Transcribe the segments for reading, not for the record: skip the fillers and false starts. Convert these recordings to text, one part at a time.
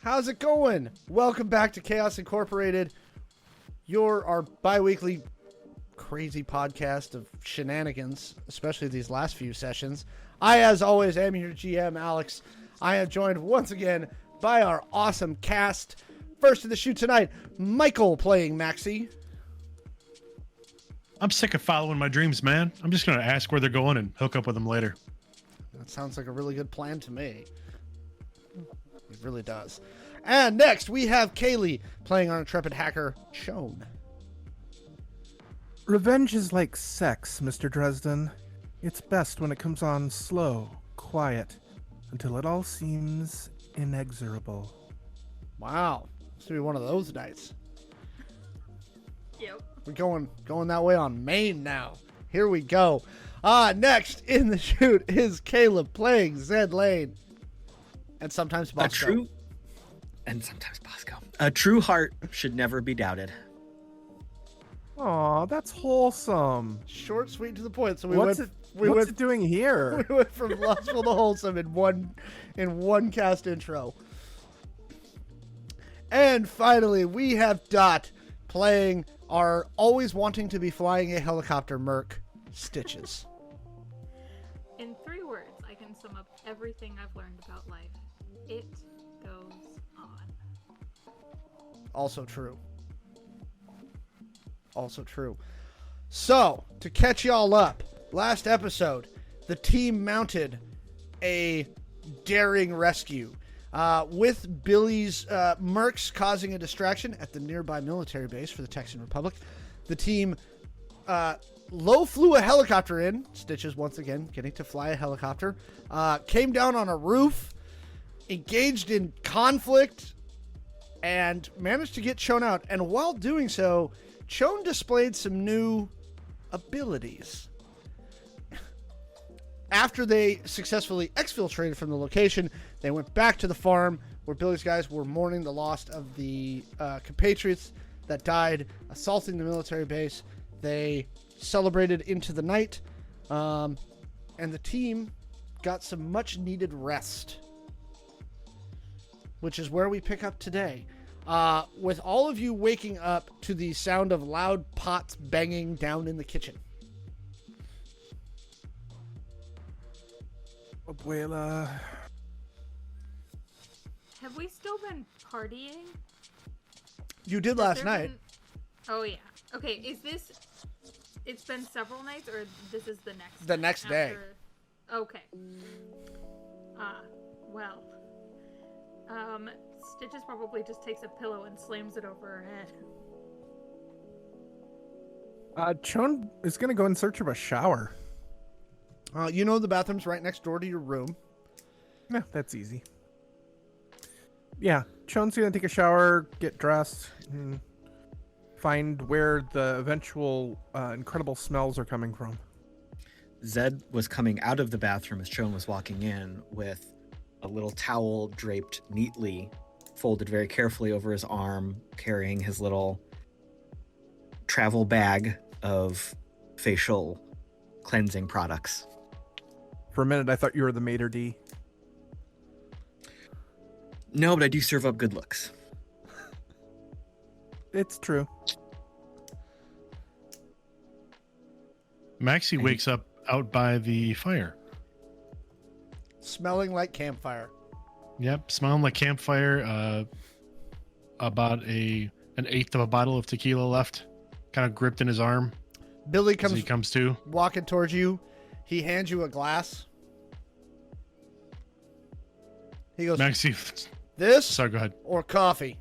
How's it going? Welcome back to Chaos Incorporated, our bi-weekly crazy podcast of shenanigans, especially these last few sessions. I, as always, am your GM, Alex. I am joined once again by our awesome cast. First of the shoot tonight, Michael playing Maxie. I'm sick of following my dreams, man. I'm just going to ask where they're going and hook up with them later. That sounds like a really good plan to me. It really does. And next, we have Kaylee playing our intrepid hacker, Chone. Revenge is like sex, Mr. Dresden. It's best when it comes on slow, quiet, until it all seems inexorable. Wow. This will be one of those nights. Yep. We're going that way on Maine now. Here we go. Next in the shoot is Caleb playing Zed Lane. And sometimes Bosco. A true heart should never be doubted. Aw, that's wholesome. Short, sweet, to the point. So What's it doing here? We went from lustful to wholesome in one cast intro. And finally, we have Dot playing our always wanting to be flying a helicopter merc, Stitches. In 3 words, I can sum up everything I've learned about life. It goes on. Also true. So, to catch y'all up, last episode, the team mounted a daring rescue. With Billy's mercs causing a distraction at the nearby military base for the Texan Republic, the team low flew a helicopter in. Stitches, once again, getting to fly a helicopter. Came down on a roof, engaged in conflict, and managed to get Chone out. And while doing so, Chone displayed some new abilities. After they successfully exfiltrated from the location, they went back to the farm where Billy's guys were mourning the loss of the compatriots that died assaulting the military base. They celebrated into the night, and the team got some much needed rest, which is where we pick up today. With all of you waking up to the sound of loud pots banging down in the kitchen. Abuela. Have we still been partying? You did last night. Oh, yeah. Okay, is this... It's been several nights, or this is the next The night next day. Okay. Well. Stitches probably just takes a pillow and slams it over her head. Chone is going to go in search of a shower. You know the bathroom's right next door to your room. Yeah, that's easy. Yeah, Chone's going to take a shower, get dressed, and find where the eventual incredible smells are coming from. Zed was coming out of the bathroom as Chone was walking in with a little towel draped neatly, folded very carefully over his arm, carrying his little travel bag of facial cleansing products. For a minute, I thought you were the maitre d'. No, but I do serve up good looks. It's true. Maxie wakes up out by the fire. Smelling like campfire. Yep, smelling like campfire. About an eighth of a bottle of tequila left, kind of gripped in his arm Billy as he comes comes to. walking towards you. He hands you a glass. He goes, Maxie, this sorry, go ahead. or coffee?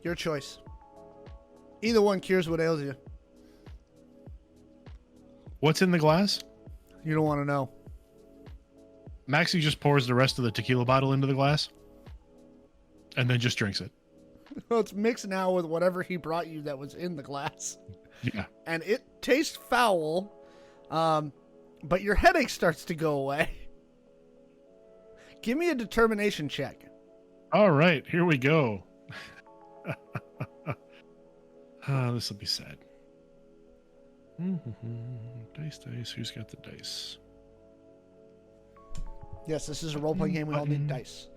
Your choice. Either one cures what ails you. What's in the glass? You don't want to know. Maxie just pours the rest of the tequila bottle into the glass, and then just drinks it. Well, it's mixed now with whatever he brought you that was in the glass. Yeah. And it tastes foul, but your headache starts to go away. Give me a determination check. All right, here we go. This will be sad. Dice, dice. Who's got the dice? Yes, this is a role-playing game. We all need Button. dice.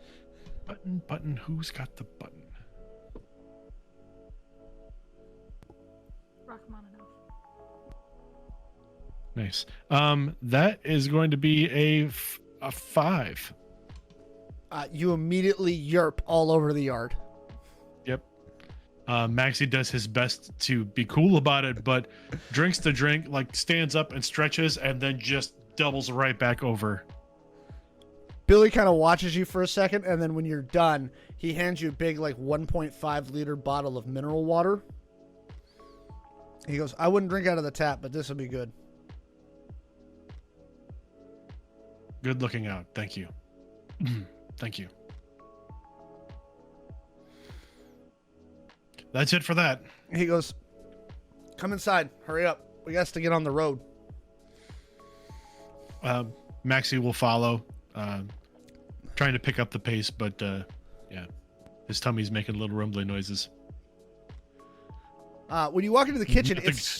Button, button. Who's got the button? Rachmaninoff. Nice. That is going to be a 5. You immediately yerp all over the yard. Yep. Maxie does his best to be cool about it, but drinks the drink, like stands up and stretches, and then just doubles right back over. Billy kind of watches you for a second, and then when you're done, he hands you a big, like, 1.5 liter bottle of mineral water. He goes, I wouldn't drink out of the tap, but this will be good. Good looking out. Thank you. Thank you. That's it for that. He goes, come inside. Hurry up. We got to get on the road. Maxie will follow, trying to pick up the pace, but yeah, his tummy's making little rumbling noises. When you walk into the kitchen,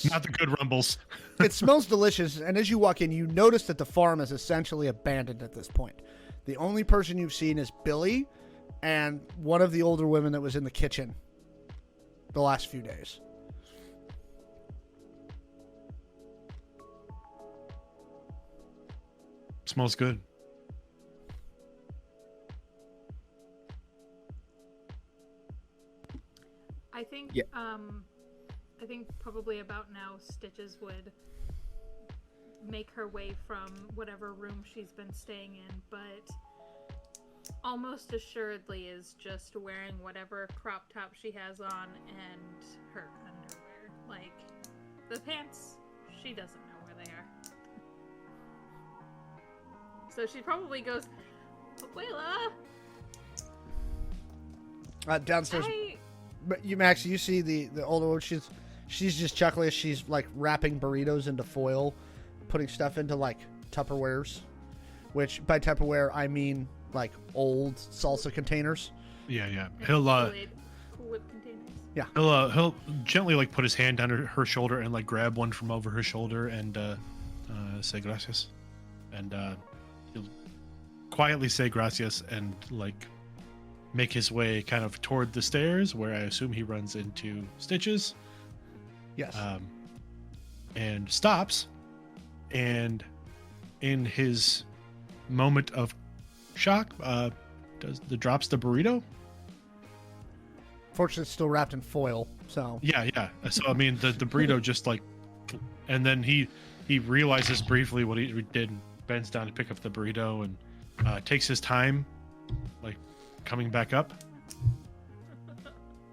Not the good rumbles. it smells delicious, and as you walk in, you notice that the farm is essentially abandoned at this point. The only person you've seen is Billy and one of the older women that was in the kitchen the last few days. Smells good. I think Yeah. I think probably about now Stitches would make her way from whatever room she's been staying in, but almost assuredly is just wearing whatever crop top she has on and her underwear. Like, the pants, she doesn't know where they are. So she probably goes, Abuela! Downstairs, I... but you, Max, you see the older one. She's just chuckling as she's like wrapping burritos into foil, putting stuff into like Tupperwares, which by Tupperware I mean like old salsa containers. Yeah. Kool-Aid containers. He'll gently like put his hand under her shoulder and like grab one from over her shoulder and say gracias, and he'll quietly say gracias and like make his way kind of toward the stairs, where I assume he runs into Stitches. Yes. And stops, and in his moment of shock, drops the burrito. Fortunately, it's still wrapped in foil. So Yeah. So I mean, the burrito just like, and then he realizes briefly what he did, and bends down to pick up the burrito, and takes his time, like coming back up.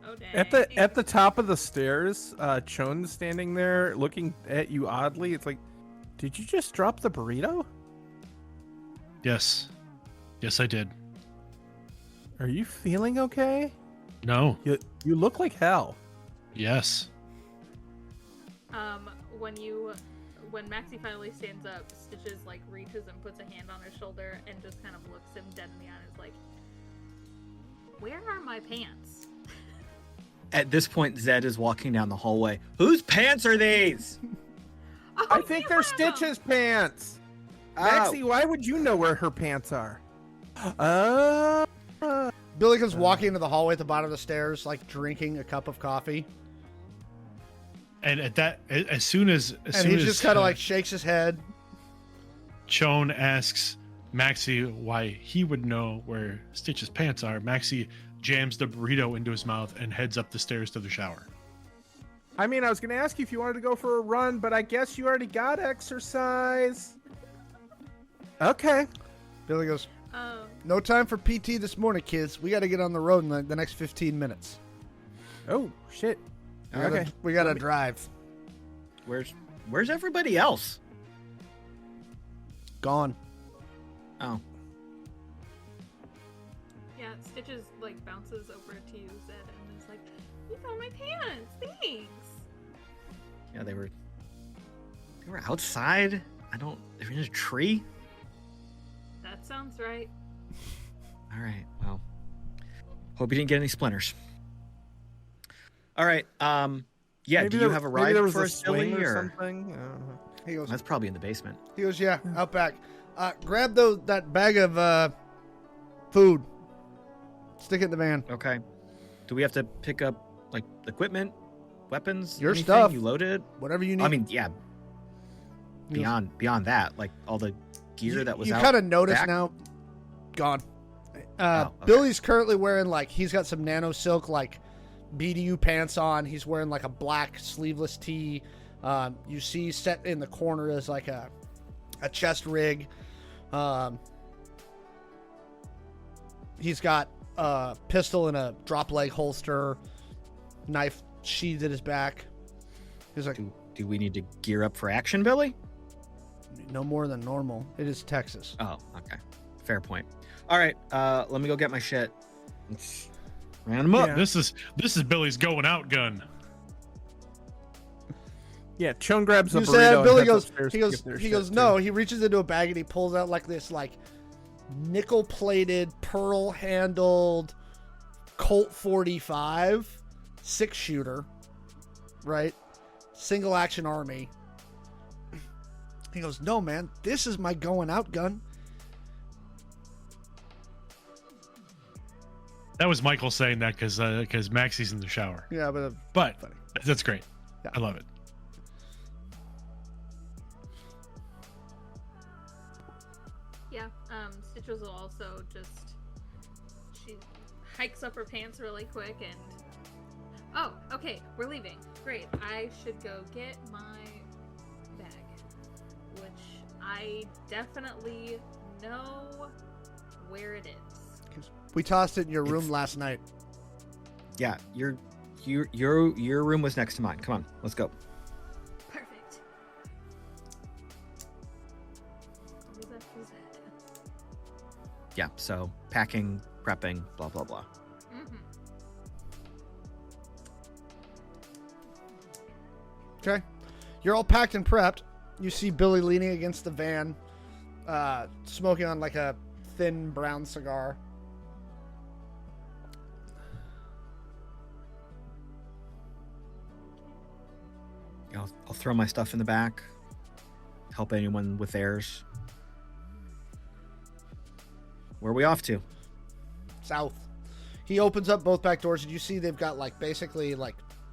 Oh, dang. At the top of the stairs, Chon's standing there looking at you oddly. It's like, did you just drop the burrito? Yes, I did. Are you feeling okay? No. You look like hell. Yes. When Maxie finally stands up, Stitches like reaches and puts a hand on her shoulder and just kind of looks him dead in the eye and is like, "Where are my pants?" At this point, Zed is walking down the hallway. Whose pants are these? Oh, I think you they're have 'em! Stitch's pants. Oh, Maxie, why would you know where her pants are? Billy comes walking into the hallway at the bottom of the stairs, like drinking a cup of coffee, And at that, as soon as and he just kind of like shakes his head. Chon asks, Maxie, why he would know where Stitch's pants are, Maxie jams the burrito into his mouth and heads up the stairs to the shower. I mean, I was gonna ask you if you wanted to go for a run, but I guess you already got exercise. Okay. Billy goes, Um, no time for PT this morning, kids. We got to get on the road in the next 15 minutes. Oh shit. We gotta drive. Where's everybody else? Gone. Oh, yeah, Stitches like bounces over to you, Zed, and is like, "You found my pants. Thanks." yeah, they were outside. They're in a tree. That sounds right. All right. Well, hope you didn't get any splinters. All right. Yeah. Maybe do there- you have a maybe ride there was for a us, Billy? swing or Or something? I don't know. He goes, that's probably in the basement. yeah, out back. Grab that bag of food. Stick it in the van. Okay. Do we have to pick up like equipment, weapons, Your anything? stuff. You loaded? Whatever you need. I mean, yeah. He goes, Beyond that, like all the gear that was you out. kind of notice back? now. Gone. okay. Billy's currently wearing he's got some nano silk BDU pants on. He's wearing a black sleeveless tee. You see set in the corner is a chest rig. He's got a pistol in a drop leg holster, knife sheathed at his back. He's like, Do we need to gear up for action, Billy? no more than normal. It is Texas. Oh, okay. Fair point. All right. Let me go get my shit. Let's round them up. Yeah. This is Billy's going out gun. Yeah, Chone grabs a You burrito. said and Billy heads goes. upstairs He to goes. get their He shit, goes. too. No. He reaches into a bag and he pulls out this nickel-plated, pearl-handled Colt 45 6-shooter, right? Single action army. He goes, no, man, this is my going out gun. That was Michael saying that because Maxie's in the shower. Yeah, But funny. that's great. Yeah. I love it. Yeah. Stitches will also she hikes up her pants really quick and. Oh, okay, we're leaving. Great. I should go get my bag, which I definitely know where it is. We tossed it in your room It's- last night. Yeah. Your room was next to mine. Come on. Let's go. Perfect. Who's that? Yeah. So packing, prepping, blah blah blah. Mm-hmm. Okay. You're all packed and prepped. You see Billy leaning against the van, smoking on a thin brown cigar. I'll throw my stuff in the back. Help anyone with theirs. Where are we off to? South. He opens up both back doors and you see they've got basically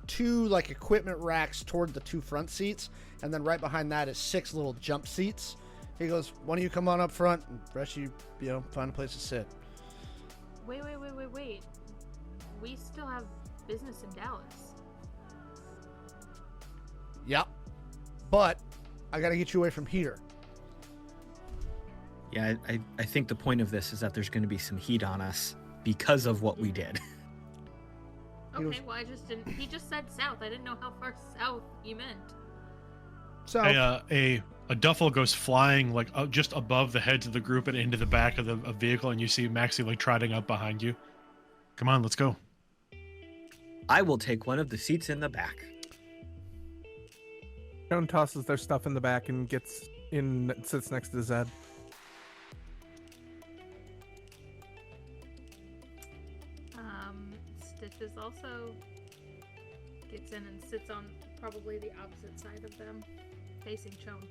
two equipment racks toward the two front seats, and then right behind that is 6 little jump seats. He goes, why don't you come on up front and the rest of you find a place to sit. Wait. We still have business in Dallas. Yep. But I gotta get you away from here. Yeah, I think the point of this is that there's going to be some heat on us because of what we did. He Okay, goes- well, I just didn't. He just said south. I didn't know how far south he meant. So A duffel goes flying just above the heads of the group and into the back of the vehicle, and you see Maxie trotting up behind you. Come on, let's go. I will take one of the seats in the back. Chone tosses their stuff in the back and sits next to Zed. Stitches also gets in and sits on probably the opposite side of them, facing Chone.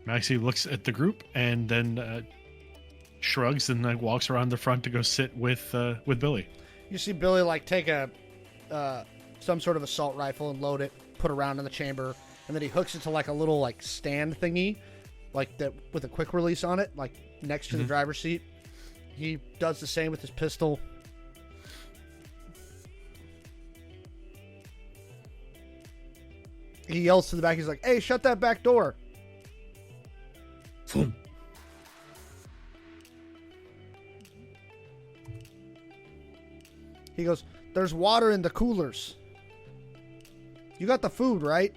Maxie looks at the group and then shrugs and walks around the front to go sit with Billy. you see Billy take a some sort of assault rifle and load it, put around in the chamber, and then he hooks it to like a little like stand thingy, like that with a quick release on it, like next to the driver's seat. He does the same with his pistol. He yells to the back. He's like, "Hey, shut that back door." Boom. He goes, "There's water in the coolers. You got the food, right?"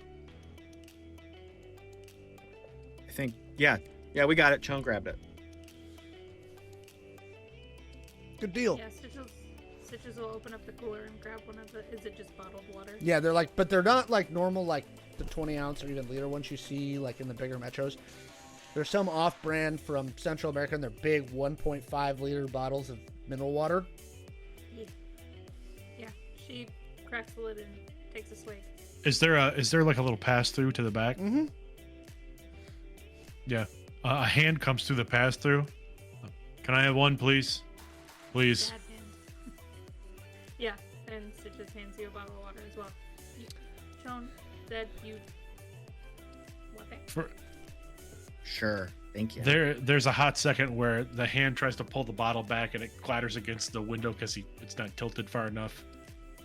I think, yeah, we got it. Chone grabbed it. Good deal. Yeah, Stitches will open up the cooler and grab one of the. Is it just bottled water? Yeah, they're like, but they're not like normal, like the 20 ounce or even liter ones you see like in the bigger metros. There's some off brand from Central America, and they're big 1.5 liter bottles of mineral water. Yeah, she cracks the lid and takes a swig. Is there like a little pass through to the back? Mm-hmm. Yeah. A hand comes through the pass through. Can I have one, please? Please. Bad hand. Yeah, and Stitches hands you a bottle of water as well. Chone said you. What they? For, Sure. Thank you. there's a hot second where the hand tries to pull the bottle back and it clatters against the window because it's not tilted far enough,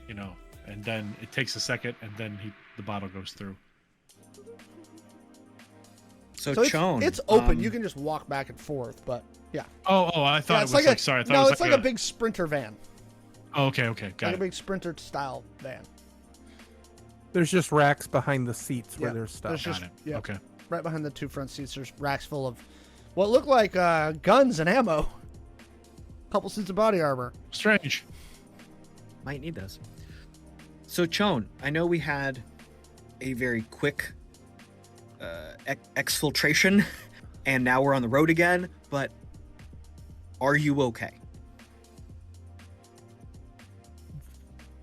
you know. And then it takes a second, and then the bottle goes through. So, So Chone. it's open. You can just walk back and forth, but yeah. Oh, I thought Yeah, it it's was like sorry. I thought no, it was it's like a big Sprinter van. Oh, okay, got Like it. a big Sprinter style van. There's just racks behind the seats where Yeah, there's stuff. there's just- Got it. yeah. Okay. Right behind the two front seats, there's racks full of what look like guns and ammo. Couple suits of body armor. Strange. Might need those. So, Chone, I know we had a very quick exfiltration, and now we're on the road again, but are you okay?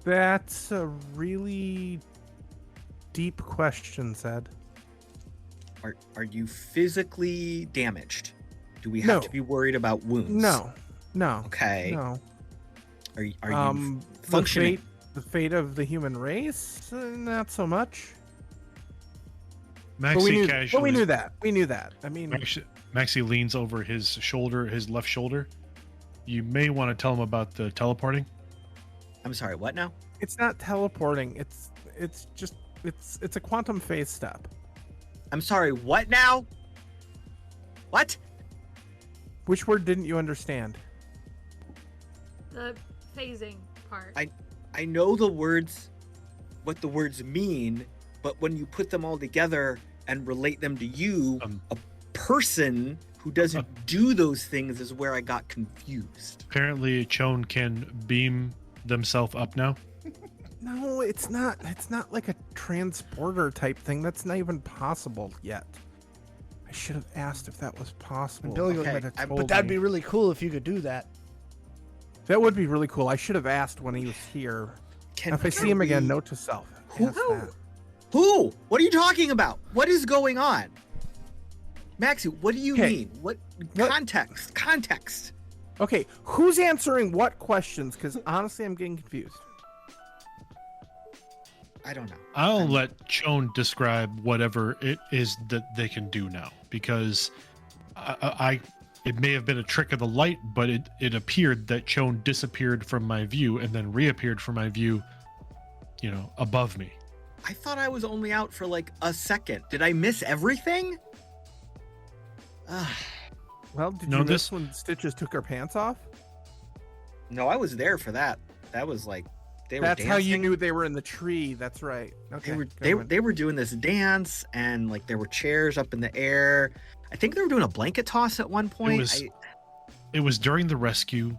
That's a really deep question, Zed. Are you physically damaged? Do we have No. to be worried about wounds? No. Okay. No. Are you The functioning? fate of the human race? Not so much. Maxie But we knew casually. that. We knew that. I mean, Maxie leans over his shoulder, his left shoulder. You may want to tell him about the teleporting. I'm sorry, what now? it's not teleporting. It's a quantum phase step. I'm sorry, what now? What? Which word didn't you understand? The phasing part. I know the words, what the words mean, but when you put them all together and relate them to you, a person who doesn't do those things is where I got confused. Apparently, Chone can beam themselves up now. No, it's not. It's not like a transporter type thing. That's not even possible yet. I should have asked if that was possible. And Billy goes, He might have but told that'd me. be really cool if you could do that. That would be really cool. I should have asked when he was here. If I see him again, note to self. Ask that. Who? What are you talking about? What is going on? Maxie, what do you Okay. mean? What context? Context. Okay, who's answering what questions? Because honestly, I'm getting confused. I don't know. I'll let Chone describe whatever it is that they can do now, because it may have been a trick of the light, but it appeared that Chone disappeared from my view and then reappeared from my view, above me. I thought I was only out for like a second. Did I miss everything? Well, did No, you miss this- when Stitches took her pants off? No, I was there for that. That was like they were That's how you dancing. knew they were in the tree. That's right. Okay. They were doing this dance, and like there were chairs up in the air. I think they were doing a blanket toss at one point. It was during the rescue.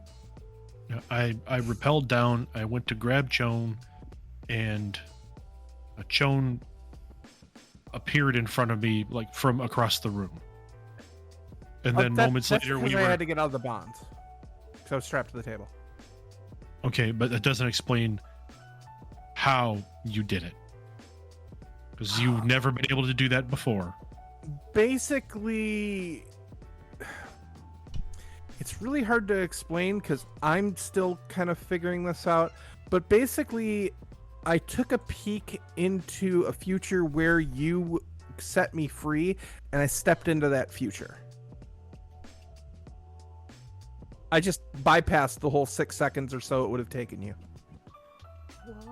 I rappelled down. I went to grab Chone, and Chone appeared in front of me, like from across the room. And then moments later, I had to get out of the bonds, because I was strapped to the table. Okay, but that doesn't explain how you did it, because you've never been able to do that before. Basically, it's really hard to explain because I'm still kind of figuring this out. But basically, I took a peek into a future where you set me free, and I stepped into that future. I just bypassed the whole 6 seconds or so it would have taken you.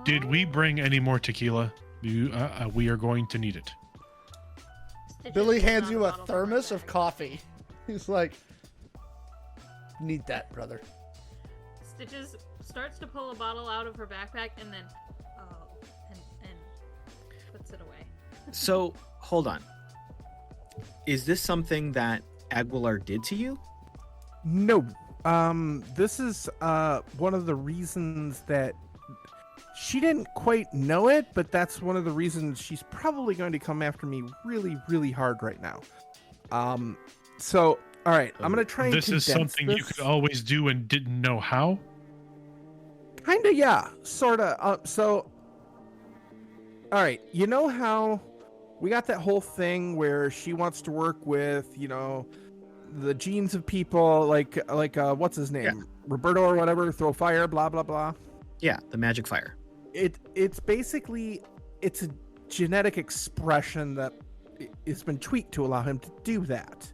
Did we bring any more tequila? We are going to need it. Stitches Billy pulls hands out you a bottle from her thermos of bag. coffee. He's like, need that, brother. Stitches starts to pull a bottle out of her backpack and then, and puts it away. So, hold on. Is this something that Aguilar did to you? No. This is one of the reasons that she didn't quite know it, but that's one of the reasons she's probably going to come after me really, really hard right now. So, all right, I'm gonna try and This is condense something you this. could always do and didn't know how. Kinda, yeah, sorta. So, all right, you know how we got that whole thing where she wants to work with, the genes of people, like what's his name, Yeah. Roberto or whatever, throw fire, blah blah blah. Yeah, the magic fire. It's basically it's a genetic expression that has been tweaked to allow him to do that.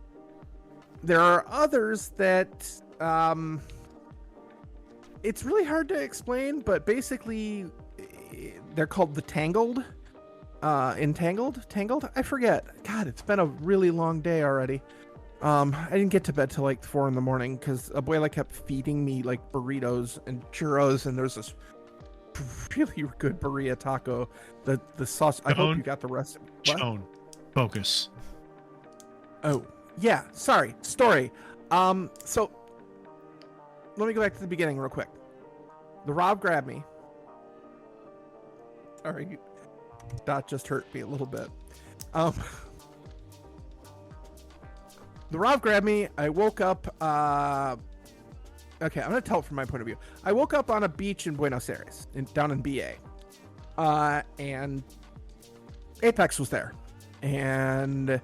There are others that it's really hard to explain, but basically they're called the Tangled. Tangled? I forget. God, it's been a really long day already. I didn't get to bed till like 4 a.m. because Abuela kept feeding me like burritos and churros, and there's this really good burrito taco. The sauce. I hope Joan? you got the rest. What? Joan, focus. Oh, yeah. Sorry. Story. So let me go back to the beginning real quick. The Rob grabbed me. Sorry. That just hurt me a little bit. The Rob grabbed me. I woke up. Okay, I'm going to tell it from my point of view. I woke up on a beach in Buenos Aires, down in BA. And Apex was there. And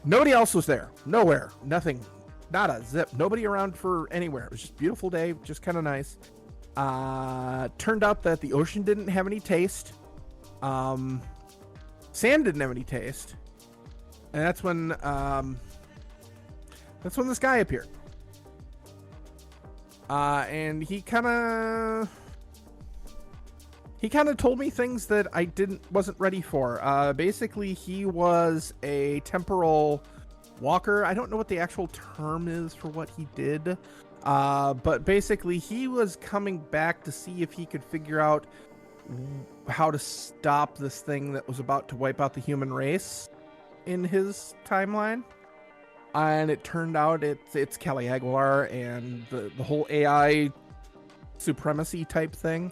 nobody else was there. Nowhere. Nothing. Not a zip. Nobody around for anywhere. It was just a beautiful day. Just kind of nice. Turned out that the ocean didn't have any taste. Sand didn't have any taste. And that's when this guy appeared. And he kind of told me things that I wasn't ready for. Basically, he was a temporal walker. I don't know what the actual term is for what he did. But basically, he was coming back to see if he could figure out how to stop this thing that was about to wipe out the human race in his timeline. And it turned out it's Kelly Aguilar and the whole AI supremacy type thing.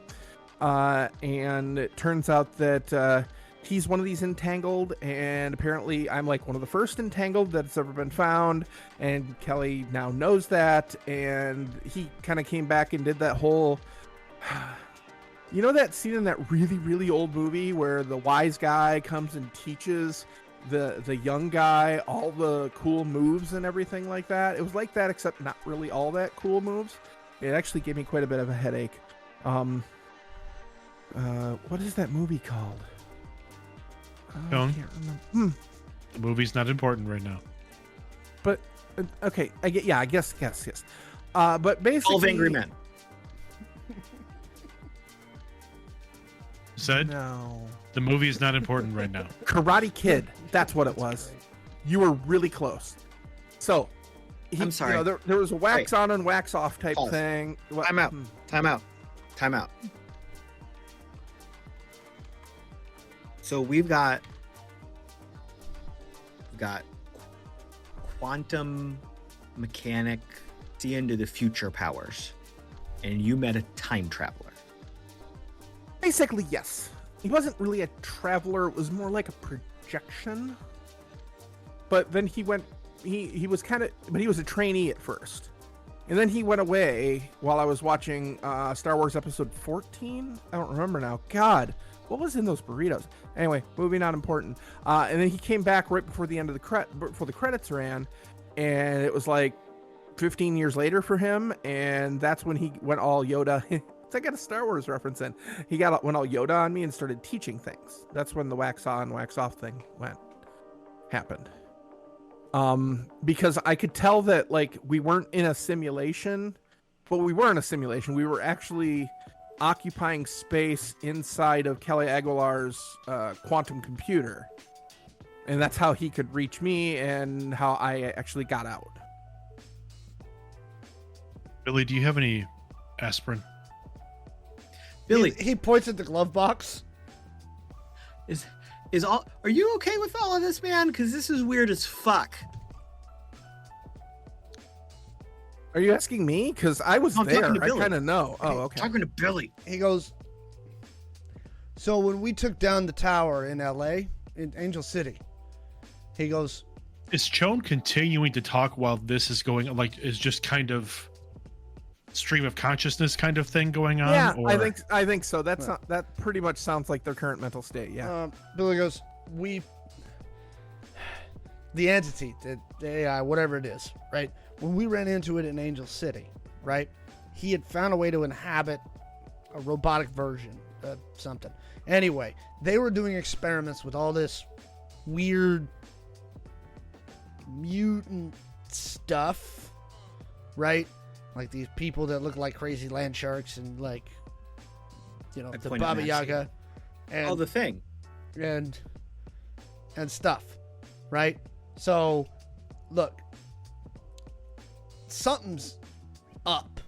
And it turns out that he's one of these entangled, and apparently I'm like one of the first entangled that's ever been found, and Kelly now knows that, and he kind of came back and did that whole you know that scene in that really, really old movie where the wise guy comes and teaches the young guy all the cool moves and everything like that? It was like that, except not really all that cool moves. It actually gave me quite a bit of a headache. What is that movie called? I Joan? can't remember. The movie's not important right now. But okay, I guess yes. But basically, 12 Angry Men. Said No, the movie is not important right now. Karate Kid. That's what it was. You were really close. So, I'm sorry. There was a wax on and wax off type Pause. thing. What- Time out. hmm. Time out. So we've got quantum mechanic, see into the future powers, and you met a time traveler. Basically, yes. He wasn't really a traveler. It was more like a projection. But then he went. He was kind of. But he was a trainee at first, and then he went away while I was watching Star Wars Episode 14. I don't remember now. God, what was in those burritos? Anyway, movie not important. And then he came back right before the end of before the credits ran, and it was like 15 years later for him, and that's when he went all Yoda. I got a Star Wars reference in. He went all Yoda on me and started teaching things. That's when the wax on, wax off thing happened. Because I could tell that like we weren't in a simulation, but we were in a simulation. We were actually occupying space inside of Kelly Aguilar's quantum computer. And that's how he could reach me and how I actually got out. Billy, do you have any aspirin? Billy, He points at the glove box. are you okay with all of this, man? Because this is weird as fuck. Are you asking me? Because I was No, I'm there. talking to I Billy. kind of know. Oh, okay. Talking to Billy. He goes, so when we took down the tower in LA, in Angel City, he goes, Is Chone continuing to talk while this is going? Like, is just kind of stream of consciousness kind of thing going on? Yeah, or... I think so. That's Yeah. not, that pretty much sounds like their current mental state. Yeah. Billy goes, the entity, the AI, whatever it is, right? When we ran into it in Angel City, right? He had found a way to inhabit a robotic version of something. Anyway, they were doing experiments with all this weird mutant stuff, right? Like these people that look like crazy land sharks and like, you know, I the point at Baba Maxie. Yaga and Oh, the thing. and stuff, right? So, look, something's up,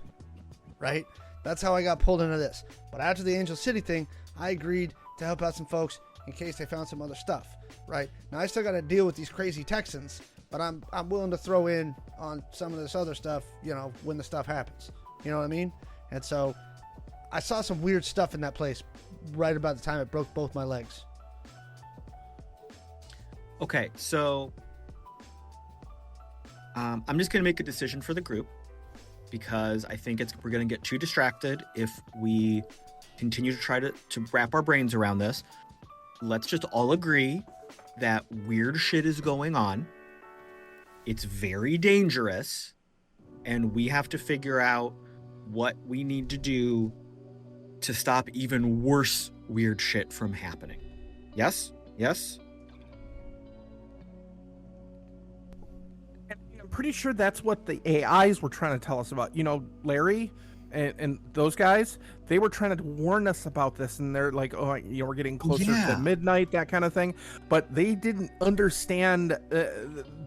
right? That's how I got pulled into this. But after the Angel City thing, I agreed to help out some folks in case they found some other stuff, right? Now I still got to deal with these crazy Texans, but I'm willing to throw in on some of this other stuff, you know, when the stuff happens. You know what I mean? And so I saw some weird stuff in that place right about the time it broke both my legs. Okay, so I'm just going to make a decision for the group because I think we're going to get too distracted if we continue to try to wrap our brains around this. Let's just all agree that weird shit is going on. It's very dangerous, and we have to figure out what we need to do to stop even worse weird shit from happening. Yes? Yes? I'm pretty sure that's what the AIs were trying to tell us about. You know, Larry and those guys, they were trying to warn us about this, and they're like, oh, you know, we're getting closer Yeah. to midnight, that kind of thing. But they didn't understand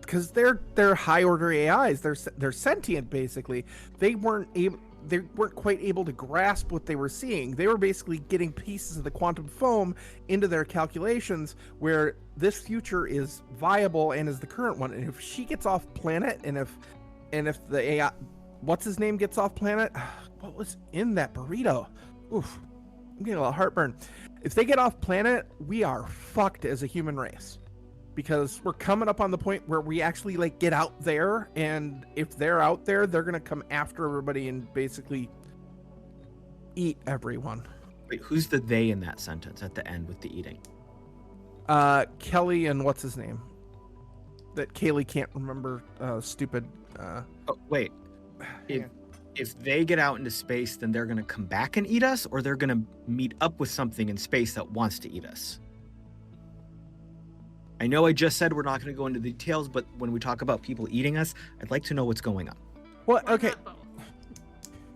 because they're high order AIs. They're sentient basically. They weren't quite able to grasp what they were seeing. They were basically getting pieces of the quantum foam into their calculations where this future is viable and is the current one. And if she gets off planet, and if the AI, what's his name, gets off planet, what was in that burrito? Oof, I'm getting a little heartburn. If they get off planet, we are fucked as a human race. Because we're coming up on the point where we actually like get out there, and if they're out there, they're gonna come after everybody and basically eat everyone. Wait, who's the they in that sentence at the end with the eating? Kelly and what's his name? That Kaylee can't remember. Stupid. Oh, wait. If they get out into space, then they're going to come back and eat us, or they're going to meet up with something in space that wants to eat us? I know I just said we're not going to go into the details, but when we talk about people eating us, I'd like to know what's going on. Well, Why okay. not both?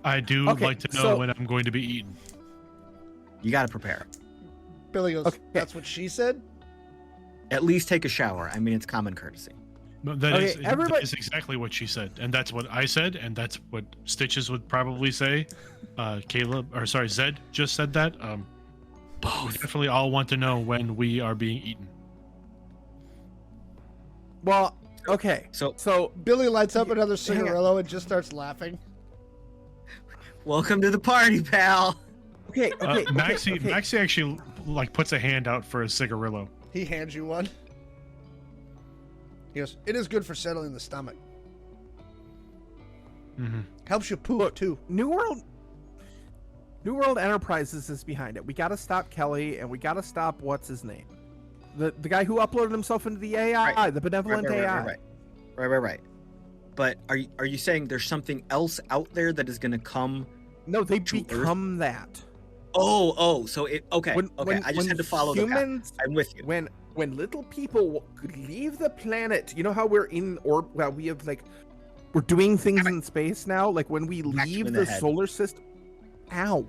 I do Okay, like to know so- when I'm going to be eaten. You got to prepare. Billy goes, Okay. that's what she said? At least take a shower. I mean, it's common courtesy. No, that Okay, is everybody- that is exactly what she said, and that's what I said, and that's what Stitches would probably say. Zed just said that. We definitely all want to know when we are being eaten. Well, okay. So, Billy lights up another hang on. cigarillo and just starts laughing. welcome to the party, pal. Okay. Okay. Maxie okay. Maxie actually like puts a hand out for a cigarillo. He hands you one. He goes, it is good for settling the stomach. Mm-hmm. Helps you poop, Look, too. New World Enterprises is behind it. We got to stop Kelly, and we got to stop what's his name, the guy who uploaded himself into the AI, Right. the benevolent AI. Right. But are you saying there's something else out there that is going to come No, they To Earth? become that. So it okay. I just had to follow humans, the path. I'm with you. When little people leave the planet, you know how we're in orbit. Well, we have like we're doing things in space now. Like when we Smack you leave in the the head. solar system. Ow.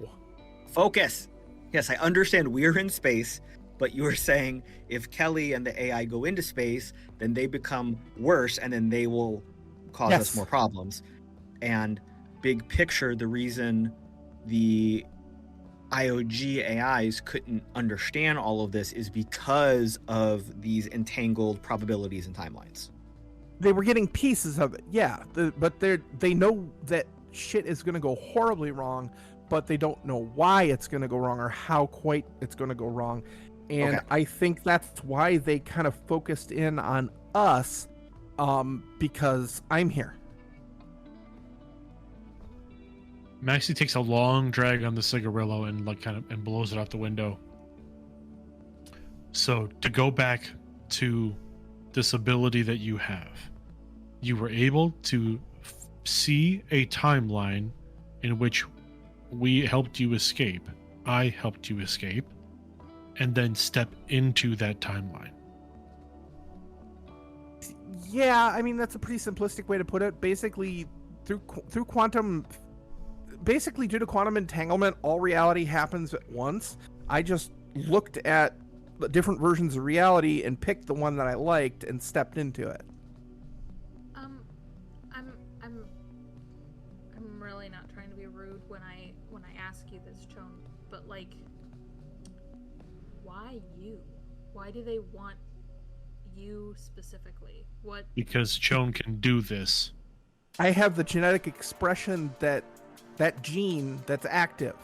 Focus. Yes, I understand we're in space, but you were saying if Kelly and the AI go into space, then they become worse, and then they will cause us Yes. more problems. And big picture, the reason the IOG AIs couldn't understand all of this is because of these entangled probabilities and timelines. They were getting pieces of it, yeah. But they know that shit is gonna go horribly wrong, but they don't know why it's gonna go wrong or how quite it's gonna go wrong. And Okay. I think that's why they kind of focused in on us, because I'm here. Maxie takes a long drag on the cigarillo and like kind of and blows it out the window. So to go back to this ability that you have, you were able to see a timeline in which we helped you escape. I helped you escape, and then step into that timeline. Yeah, I mean that's a pretty simplistic way to put it. Basically, through quantum, basically due to quantum entanglement, all reality happens at once. I just looked at the different versions of reality and picked the one that I liked and stepped into it. I'm really not trying to be rude when I ask you this, Chon, but like, why you? Why do they want you specifically? What? Because Chon can do this. I have the genetic expression that gene that's active,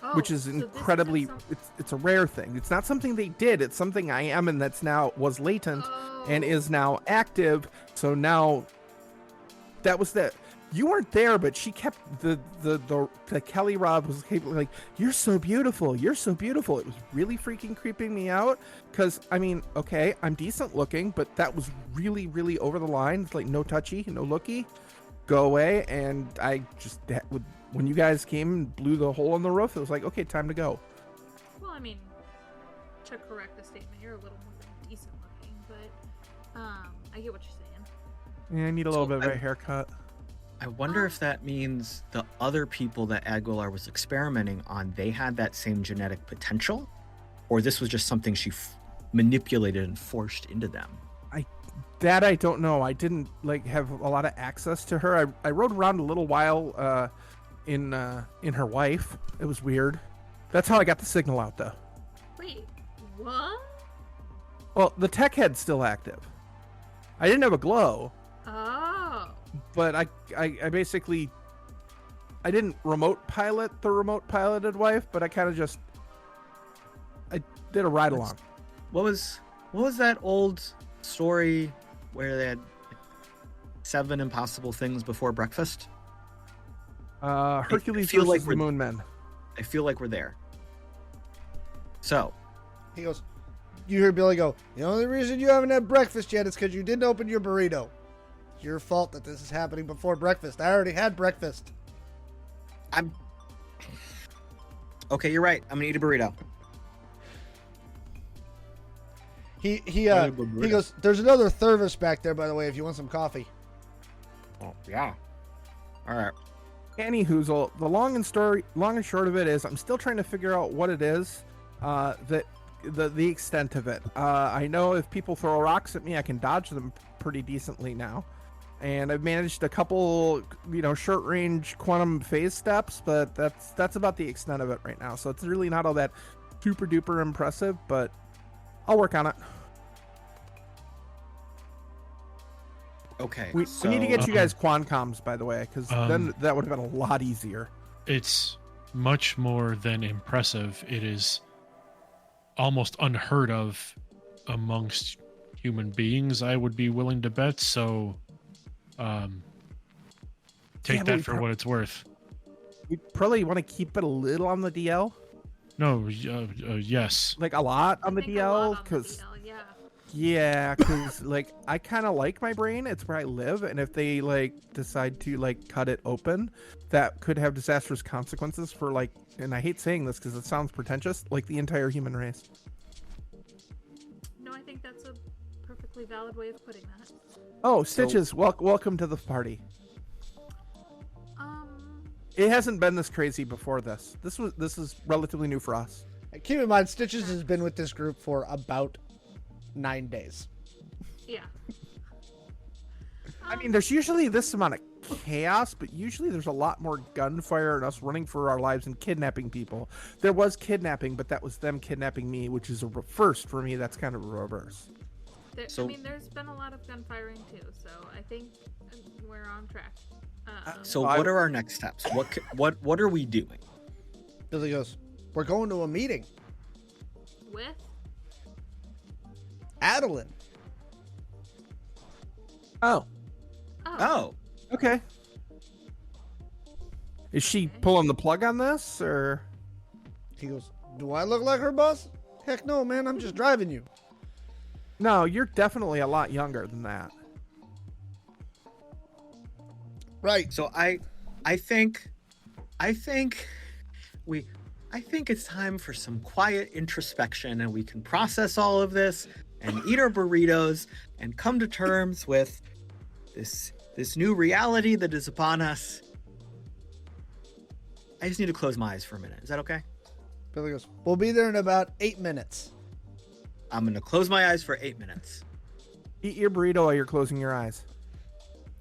Oh, which is so this incredibly isn't some- it's a rare thing. It's not something they did. It's something I am, and that's now was latent and Oh. is now active. So now that was that. You weren't there, but she kept the Kelly Rob was like, "You're so beautiful. You're so beautiful." It was really freaking creeping me out because I mean, okay, I'm decent looking, but that was really, really over the line. It's like no touchy, no looky, go away. And I just when you guys came and blew the hole in the roof, it was like, okay, time to go. Well, I mean, to correct the statement, you're a little more than decent looking, but I get what you're saying. Yeah, I need a little So bit of a haircut. I wonder if that means the other people that Aguilar was experimenting on, they had that same genetic potential, or this was just something she manipulated and forced into them. That I don't know. I didn't like have a lot of access to her. I rode around a little while in her wife. It was weird. That's how I got the signal out though. Wait, what? Well, the tech head's still active. I didn't have a glow, Oh. but I basically I didn't remote pilot the remote piloted wife, but I kind of just I did a ride along. What was that old story where they had 7 impossible things before breakfast? Hercules feel versus like the we're- Moon Men. I feel like we're there. So, He goes, you hear Billy go, the only reason you haven't had breakfast yet is because you didn't open your burrito. It's your fault that this is happening before breakfast. I already had breakfast. okay, you're right. I'm gonna eat a burrito. He goes, there's another Thurvis back there, by the way, if you want some coffee. Oh, yeah. All right. Anywho, the long and short of it is, I'm still trying to figure out what it is, that the extent of it. I know if people throw rocks at me, I can dodge them pretty decently now, and I've managed a couple, short range quantum phase steps, but that's about the extent of it right now. So it's really not all that super duper impressive, but I'll work on it. Okay. We need to get you guys quancoms, by the way, because then that would have been a lot easier. It's much more than impressive. It is almost unheard of amongst human beings, I would be willing to bet. So take that for what it's worth. We probably want to keep it a little on the DL, No, yes. like a lot on the I think a lot on DL, the because DL, yeah. Yeah, because like I kind of like my brain. It's where I live, and if they like decide to like cut it open, that could have disastrous consequences for like. And I hate saying this because it sounds pretentious, like the entire human race. No, I think that's a perfectly valid way of putting that. Oh, Stitches, welcome to the party. It hasn't been this crazy before this. This is relatively new for us. Keep in mind, Stitches has been with this group for about 9 days. Yeah. I mean, there's usually this amount of chaos, but usually there's a lot more gunfire and us running for our lives and kidnapping people. There was kidnapping, but that was them kidnapping me, which is a first for me. That's kind of a reverse. I mean, there's been a lot of gunfiring too, so I think we're on track. So what are our next steps? What are we doing? Billy goes, we're going to a meeting. With? Adeline. Oh, Oh, okay. Is she pulling the plug on this, or? He goes, do I look like her boss? Heck no, man. I'm just driving you. No, you're definitely a lot younger than that. Right. so I think it's time for some quiet introspection, and we can process all of this and eat our burritos and come to terms with this new reality that is upon us. I just need to close my eyes for a minute. Is that okay? Billy goes, we'll be there in about 8 minutes. I'm going to close my eyes for 8 minutes. Eat your burrito while you're closing your eyes.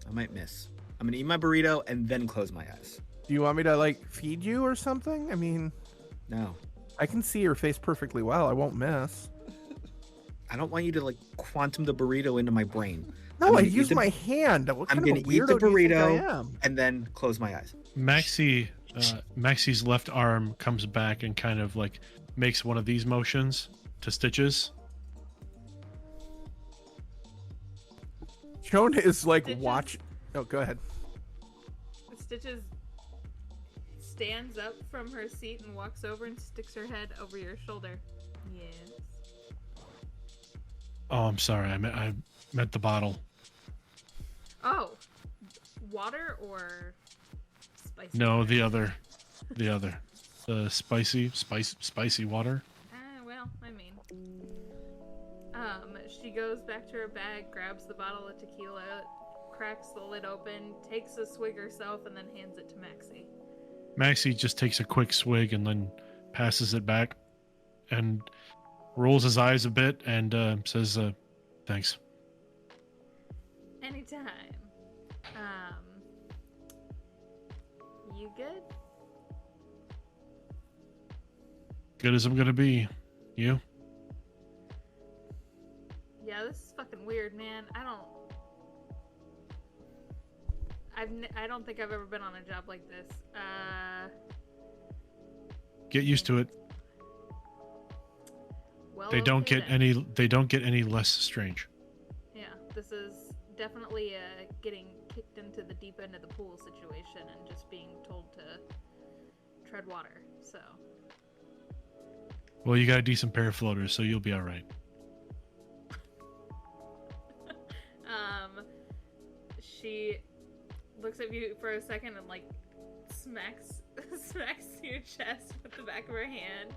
I might miss. I'm going to eat my burrito and then close my eyes. Do you want me to like feed you or something? I mean, No. I can see your face perfectly well. I won't miss. I don't want you to like quantum the burrito into my brain. No, I'm I gonna eat use the- my hand. What I'm kind going of to a eat the weirdo do you think burrito I am? and then close my eyes. Maxie's left arm comes back and kind of like makes one of these motions to Stitches. Joan is like Stitches? watch. Oh, go ahead. Stitches stands up from her seat and walks over and sticks her head over your shoulder. Yes. Oh, I'm sorry. I meant the bottle. Oh, water or spicy? No, water? the other. The spicy water. Well, I mean, she goes back to her bag, grabs the bottle of tequila, cracks the lid open, takes a swig herself, and then hands it to Maxie. Maxie just takes a quick swig and then passes it back and rolls his eyes a bit and says, thanks. Anytime. You good? Good as I'm gonna be. You? Yeah, this is fucking weird, man. I don't think I've ever been on a job like this. Get used to it. Well, They don't okay get then. They don't get any less strange. Yeah, this is definitely getting kicked into the deep end of the pool situation and just being told to tread water. So, Well, you got a decent pair of floaters, so you'll be all right. she looks at you for a second and like smacks your chest with the back of her hand.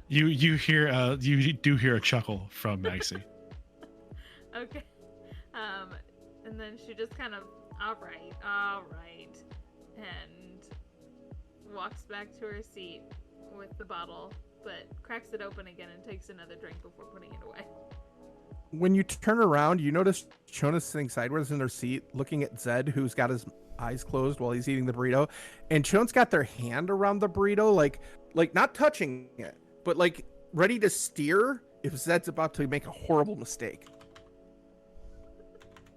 You do hear a chuckle from Maxie. Okay. And then she just kind of, all right, and walks back to her seat with the bottle, but cracks it open again and takes another drink before putting it away. When you turn around, you notice Chona's sitting sideways in her seat, looking at Zed, who's got his eyes closed while he's eating the burrito, and Chona's got their hand around the burrito, like not touching it, but like ready to steer if Zed's about to make a horrible mistake.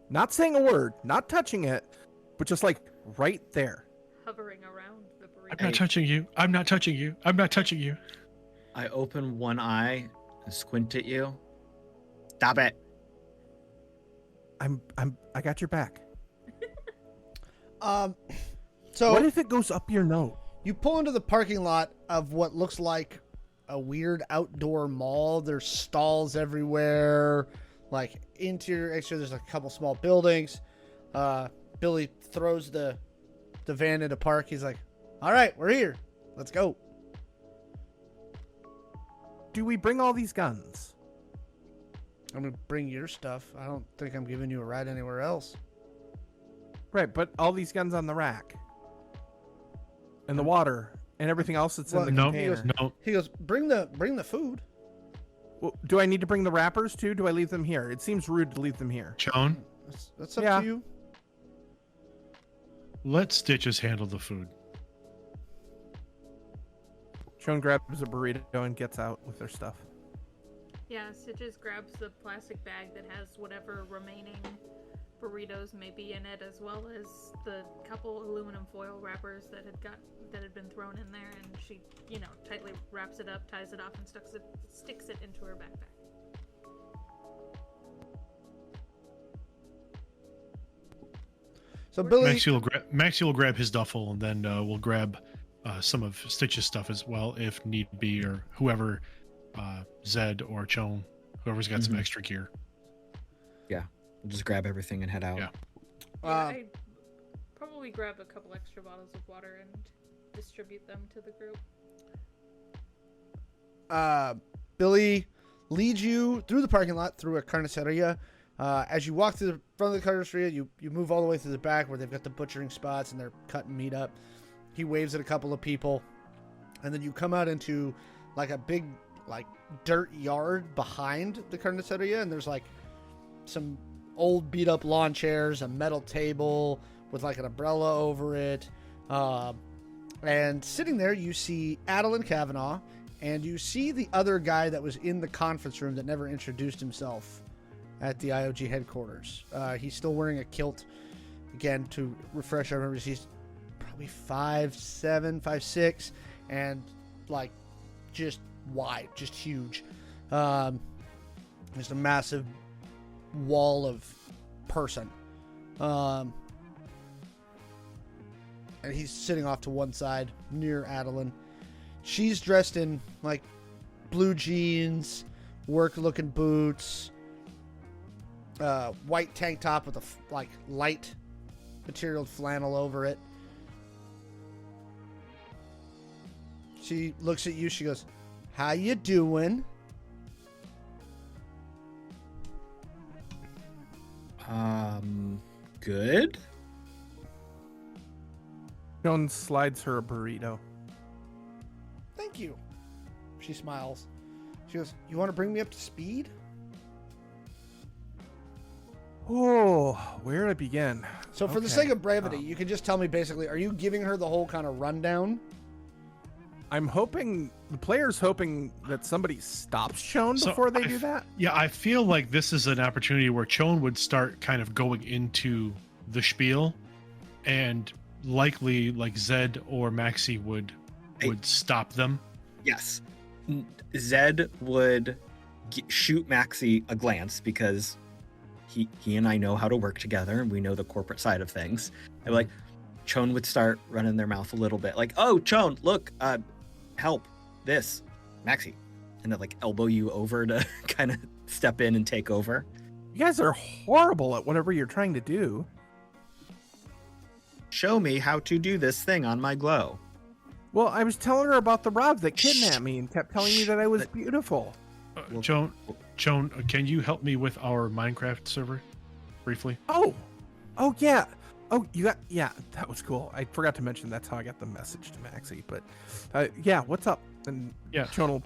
Not saying a word, not touching it, but just like right there. Hovering around the burrito. I'm not touching you. I'm not touching you. I'm not touching you. I open one eye and squint at you. Stop it. I got your back. So What if it goes up your nose? you pull into the parking lot of what looks like a weird outdoor mall. There's stalls everywhere, like interior, exterior. There's like a couple small buildings. Billy throws the van into park. He's like, "All right, we're here. Let's go." Do we bring all these guns? I'm gonna bring your stuff. I don't think I'm giving you a ride anywhere else. Right, but all these guns on the rack. And the water. And everything else that's in the No, container. no. He goes, "Bring the food." Well, do I need to bring the wrappers too? Do I leave them here? It seems rude to leave them here. Chone, That's up Yeah. to you. let Stitches handle the food. Sean grabs a burrito and gets out with their stuff. Yeah, Stitches grabs the plastic bag that has whatever remaining burritos may be in it, as well as the couple aluminum foil wrappers that had been thrown in there, and she, tightly wraps it up, ties it off, and sticks it into her backpack. So Billy, Maxie will grab his duffel, and then we'll grab some of Stitch's stuff as well, if need be, or whoever, Zed or Chone, whoever's got some extra gear. We'll just grab everything and head out. Yeah. I'd probably grab a couple extra bottles of water and distribute them to the group. Billy leads you through the parking lot through a carniceria. As you walk through the front of the carniceria, you move all the way through the back where they've got the butchering spots and they're cutting meat up. He waves at a couple of people, and then you come out into like a big dirt yard behind the carniceria, and there's like some old beat up lawn chairs, a metal table with like an umbrella over it, and sitting there you see Adeline Kavanaugh, and you see the other guy that was in the conference room that never introduced himself at the IOG headquarters. He's still wearing a kilt. Again, to refresh our memories, he's probably 5'7", 5'6", and like just wide, just huge. Just a massive wall of person. And he's sitting off to one side near Adeline. She's dressed in like blue jeans, work-looking boots, white tank top with a light material flannel over it. She looks at you. She goes, "How you doing?" Good. Sean slides her a burrito. "Thank you." She smiles. She goes, "You want to bring me up to speed?" Oh, where to begin? So for the Okay. sake of brevity, you can just tell me basically, are you giving her the whole kind of rundown? I'm hoping the player's hoping that somebody stops Sean So before they do that. Yeah, I feel like this is an opportunity where Chone would start kind of going into the spiel, and likely like Zed or Maxie would stop them. Yes. Zed would shoot Maxie a glance because he and I know how to work together and we know the corporate side of things. And like, Chone would start running their mouth a little bit, like, "Oh, Chone, look, help this, Maxie," and then like elbow you over to kind of step in and take over. You guys are horrible at whatever you're trying to do. Show me how to do this thing on my glow. Well, I was telling her about the Rob that kidnapped me and kept telling me that I was beautiful. Well- Chone, can you help me with our Minecraft server briefly? Oh yeah. Oh, yeah, that was cool. I forgot to mention that's how I got the message to Maxie. But yeah, what's up? And Yeah. Sean will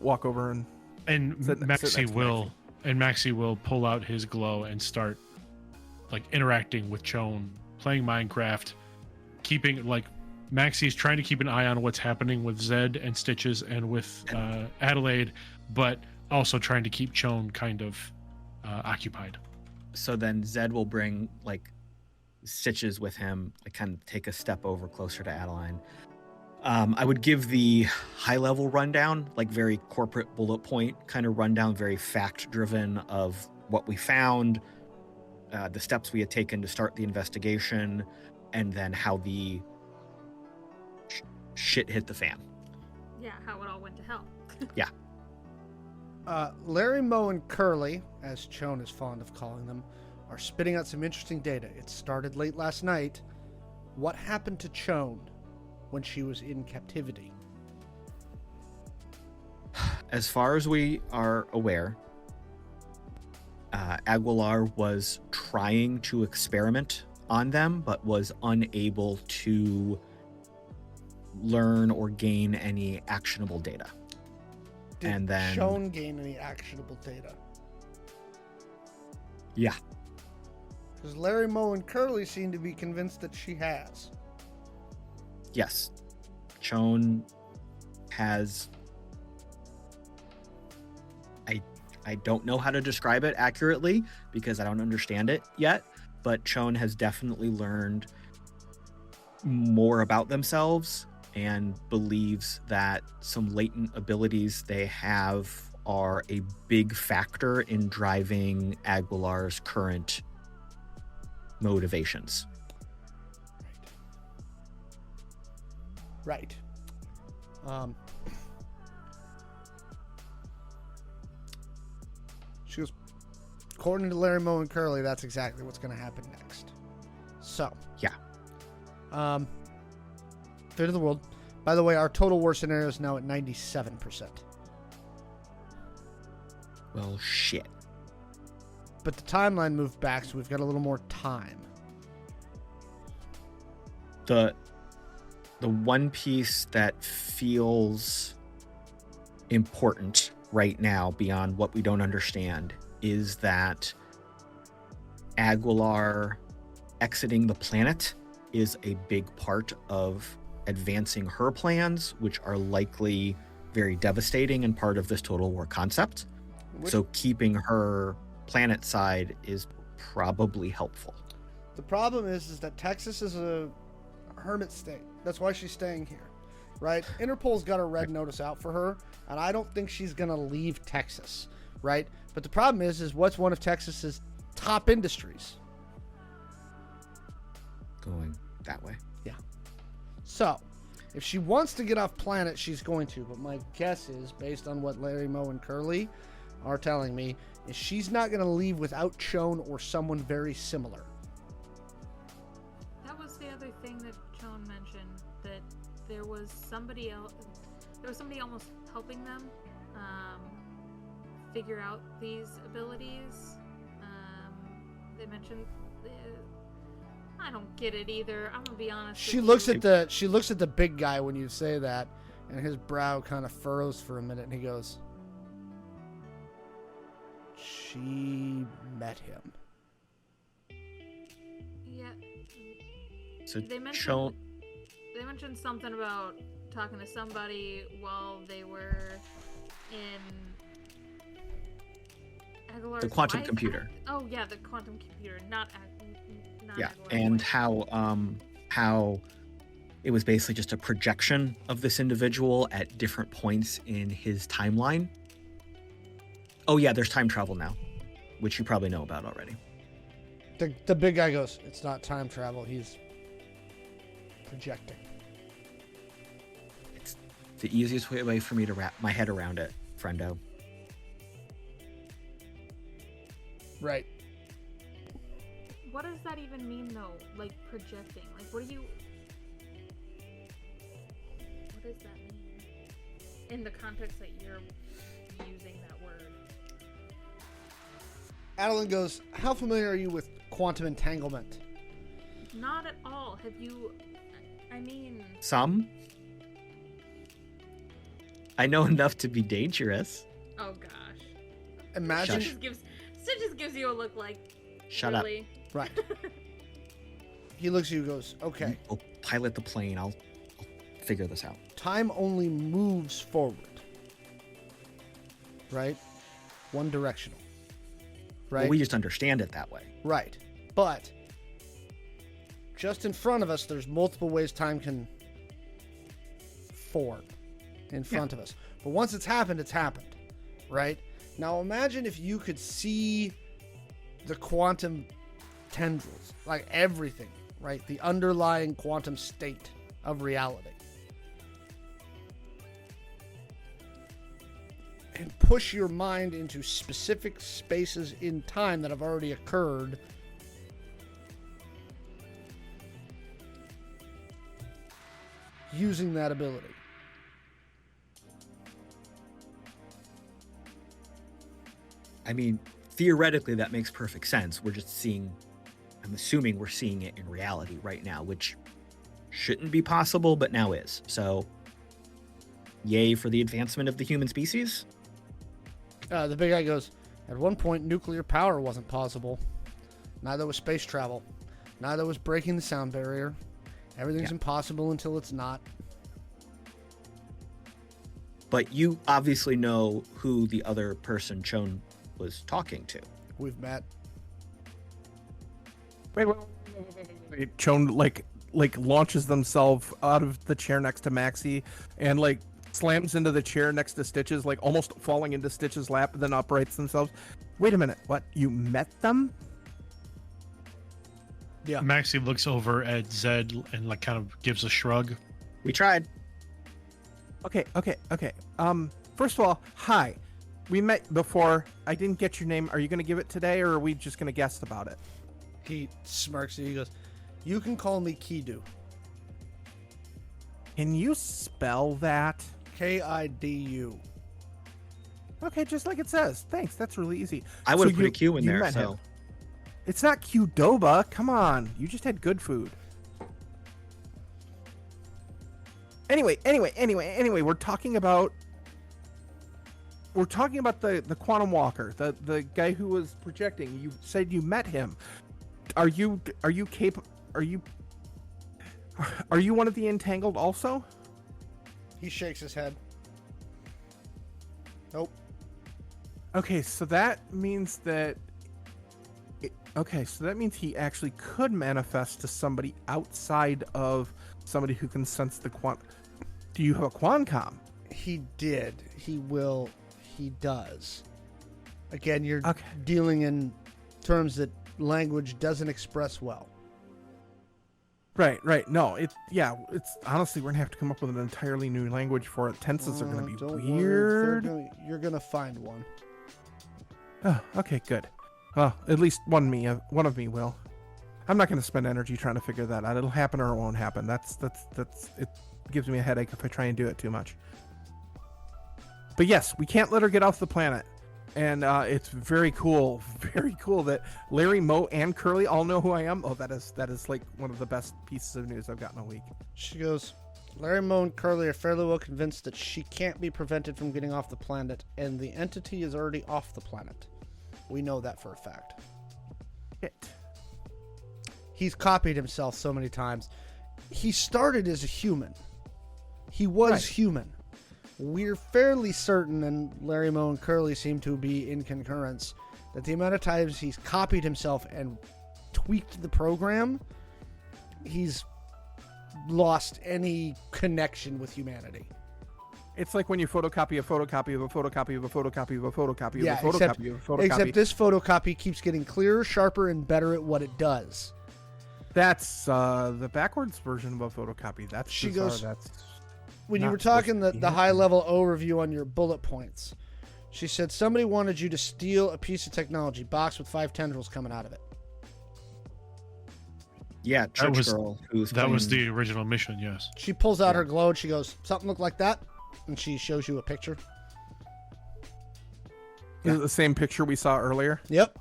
walk over and And Sit next to Maxie will pull out his glow and start like interacting with Chone, playing Minecraft, keeping like Maxie's trying to keep an eye on what's happening with Zed and Stitches and with Adelaide, but also trying to keep Chone kind of occupied. So then Zed will bring like Stitches with him, like kind of take a step over closer to Adeline. I would give the high level rundown, like very corporate bullet point kind of rundown, very fact driven of what we found, the steps we had taken to start the investigation, and then how the shit hit the fan. Yeah, how it all went to hell. Larry, Moe, and Curly, as Chone is fond of calling them, are spitting out some interesting data. It started late last night. What happened to Chone when she was in captivity? As far as we are aware, Aguilar was trying to experiment on them, but was unable to learn or gain any actionable data. Did And then- Chone gain any actionable data? Yeah. Because Larry, Moe, and Curly seem to be convinced that she has. Yes. Chone has. I don't know how to describe it accurately because I don't understand it yet, but Chone has definitely learned more about themselves and believes that some latent abilities they have are a big factor in driving Aguilar's current motivations. Right. She goes, according to Larry, Moe, and Curly, that's exactly what's going to happen next. So. Yeah. Fate of the world. By the way, our total war scenario is now at 97%. Well, shit. But the timeline moved back, so we've got a little more time. The one piece that feels important right now beyond what we don't understand is that Aguilar exiting the planet is a big part of advancing her plans, which are likely very devastating and part of this total war concept. So keeping her planet side is probably helpful. The problem is that Texas is a hermit state. That's why she's staying here, right? Interpol's got a red notice out for her, and I don't think she's gonna leave Texas, right? But the problem is what's one of Texas's top industries? Going that way. So, if she wants to get off planet, she's going to. But my guess is, based on what Larry, Moe, and Curly are telling me, is she's not going to leave without Chone or someone very similar. That was the other thing that Chone mentioned, that there was somebody else. There was somebody almost helping them figure out these abilities. They mentioned. I don't get it either. I'm gonna be honest. She with looks you. at the big guy when you say that, and his brow kind of furrows for a minute, and he goes, "She met him." Yeah. So They mentioned. Chone, They mentioned something about talking to somebody while they were in Aguilar's the quantum wife? computer. Oh yeah, the quantum computer, not Yeah, Aguilar's and wife. how it was basically just a projection of this individual at different points in his timeline. Oh yeah, there's time travel now, which you probably know about already. The big guy goes, "It's not time travel. He's projecting." It's the easiest way for me to wrap my head around it, friendo. Right. What does that even mean though? Like projecting? Like what do you? What does that mean? In the context that you're using that word. Adeline goes, "How familiar are you with quantum entanglement?" Not at all. Have you? I mean, Some. I know enough to be dangerous. oh gosh. Imagine. Shush. Sid just gives you a look like. Shut up. really? Right. He looks at you and goes, "Okay, Oh, pilot the plane. I'll figure this out. time only moves forward. Right? One directional. Right? Well, we just understand it that way. Right. But just in front of us, there's multiple ways time can form in front of us. But once it's happened, right? Now imagine if you could see the quantum tendrils, like everything, right? The underlying quantum state of reality. can push your mind into specific spaces in time that have already occurred. Using that ability. I mean, theoretically, that makes perfect sense. We're just seeing, I'm assuming we're seeing it in reality right now, which shouldn't be possible, but now is. So, yay for the advancement of the human species. The big guy goes, at one point, nuclear power wasn't possible. Neither was space travel. Neither was breaking the sound barrier. Everything's impossible until it's not. But you obviously know who the other person Chon was talking to. We've met. Wait. Chon like launches themselves out of the chair next to Maxie and like slams into the chair next to Stitches, like almost falling into Stitches' lap, and then uprights themselves. Wait a minute, what? You met them? Yeah. Maxie looks over at Zed and like kind of gives a shrug. We tried. Okay. First of all, hi. We met before. I didn't get your name. Are you going to give it today, or are we just going to guess about it? He smirks and he goes, you can call me Kidu. Can you spell that? Kidu. Okay, just like it says. Thanks. That's really easy. I would have So put a you- Q in you there, met so him. It's not Qdoba. Come on. You just had good food. Anyway, we're talking about the quantum walker, the guy who was projecting. You said you met him. Are you one of the entangled also? He shakes his head. Nope. Okay, so that means that he actually could manifest to somebody outside of somebody who can sense the Do you have a Quancom? He did. He will. He does. Again, you're Okay. dealing in terms that language doesn't express well. Right. No, it's honestly, we're gonna have to come up with an entirely new language for it. Tenses are gonna be Don't worry, weird. you're gonna find one. Oh, okay, good. Well, at least one of me will. I'm not gonna spend energy trying to figure that out. It'll happen or it won't happen. That's it. Gives me a headache if I try and do it too much. But yes, we can't let her get off the planet. And it's very cool that Larry, Mo, and Curly all know who I am. Oh, that is like one of the best pieces of news I've gotten all week. She goes, Larry, Moe, and Curly are fairly well convinced that she can't be prevented from getting off the planet, and the entity is already off the planet. We know that for a fact. Shit. He's copied himself so many times. He started as a human. He was Right. human. We're fairly certain, and Larry, Moe, and Curly seem to be in concurrence, that the amount of times he's copied himself and tweaked the program, he's lost any connection with humanity. It's like when you photocopy a photocopy of a photocopy of a photocopy of a photocopy of Yeah, a photocopy of a photocopy. Except this photocopy keeps getting clearer, sharper, and better at what it does. That's the backwards version of a photocopy. That's She bizarre. goes- That's When you not were talking supposed to the be high-level overview on your bullet points, she said somebody wanted you to steal a piece of technology, box with 5 tendrils coming out of it. yeah, church was- girl who's That was playing- the original mission, yes. She pulls out her glow and she goes, something look like that? And she shows you a picture. Is it the same picture we saw earlier? Yep.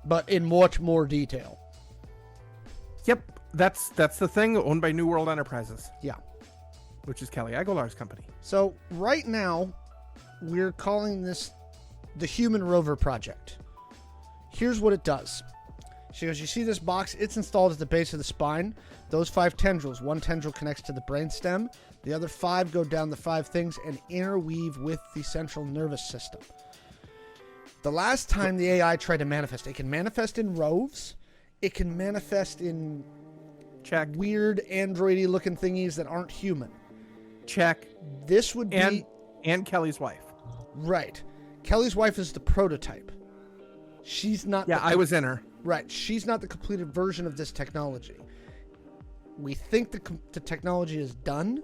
But in much more detail. Yep, that's the thing, owned by New World Enterprises, Yeah. which is Kelly Aguilar's company. So right now, we're calling this the Human Rover Project. Here's what it does. She goes, you see this box? It's installed at the base of the spine. Those 5 tendrils. One tendril connects to the brainstem. The other 5 go down the 5 things and interweave with the central nervous system. The last time the AI tried to manifest, it can manifest in roves. It can manifest in Check. weird androidy looking thingies that aren't human. Check. This would be... And Kelly's wife. Right. Kelly's wife is the prototype. She's not... Yeah, I was in her. Right. She's not the completed version of this technology. We think the technology is done,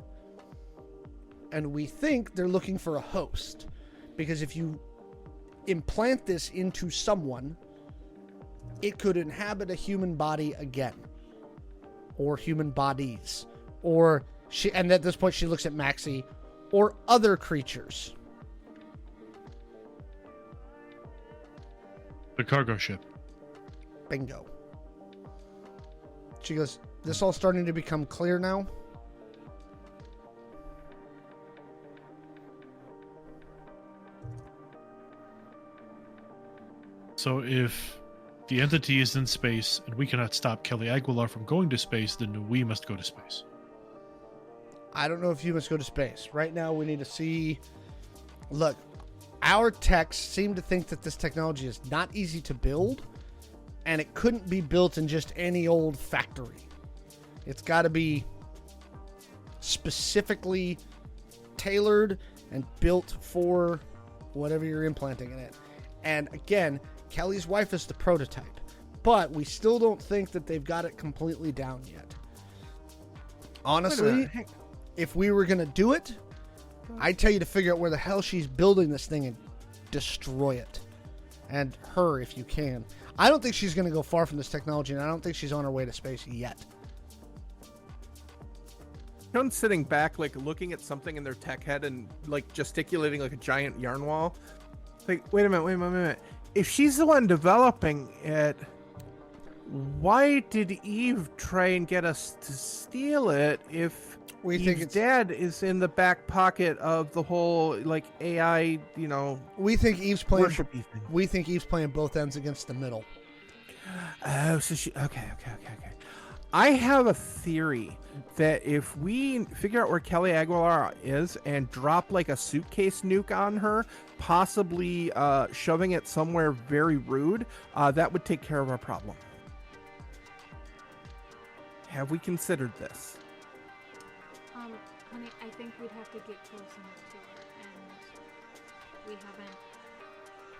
and we think they're looking for a host. Because if you implant this into someone, it could inhabit a human body again, or human bodies, or she. And at this point, she looks at Maxie, or other creatures. The cargo ship. Bingo. She goes, "This all starting to become clear now." So if the entity is in space and we cannot stop Kelly Aguilar from going to space, then we must go to space. I don't know if you must go to space. Right now, we need to see. Look, our techs seem to think that this technology is not easy to build, and it couldn't be built in just any old factory. It's got to be specifically tailored and built for whatever you're implanting in it. And again, Kelly's wife is the prototype, but we still don't think that they've got it completely down yet. Honestly, if we were going to do it, I'd tell you to figure out where the hell she's building this thing and destroy it. And her, if you can. I don't think she's going to go far from this technology, and I don't think she's on her way to space yet. Sean's sitting back, like looking at something in their tech head and like gesticulating like a giant yarn wall. Like, wait a minute. If she's the one developing it, why did Eve try and get us to steal it if We think Eve's it's dad is in the back pocket of the whole like AI, we think Eve's playing worshipy thing? we think Eve's playing both ends against the middle. Oh, so she. Okay. I have a theory that if we figure out where Kelly Aguilar is and drop like a suitcase nuke on her, possibly shoving it somewhere very rude, that would take care of our problem. Have we considered this? Honey, I think we'd have to get close enough to her, and we haven't,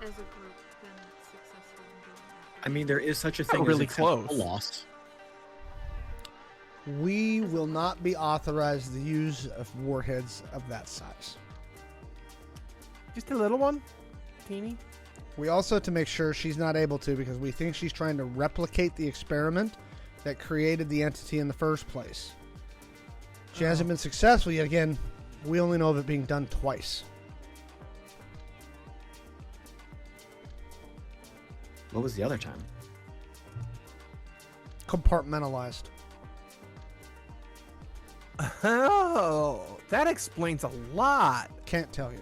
as a group, been successful in doing that. I mean, there is such a thing really as acceptable close. loss. We will not be authorized the use of warheads of that size. Just a little one, teeny. We also have to make sure she's not able to, because we think she's trying to replicate the experiment that created the entity in the first place. She hasn't been successful yet. Again, we only know of it being done twice. What was the other time? Compartmentalized. Oh, that explains a lot. Can't tell you.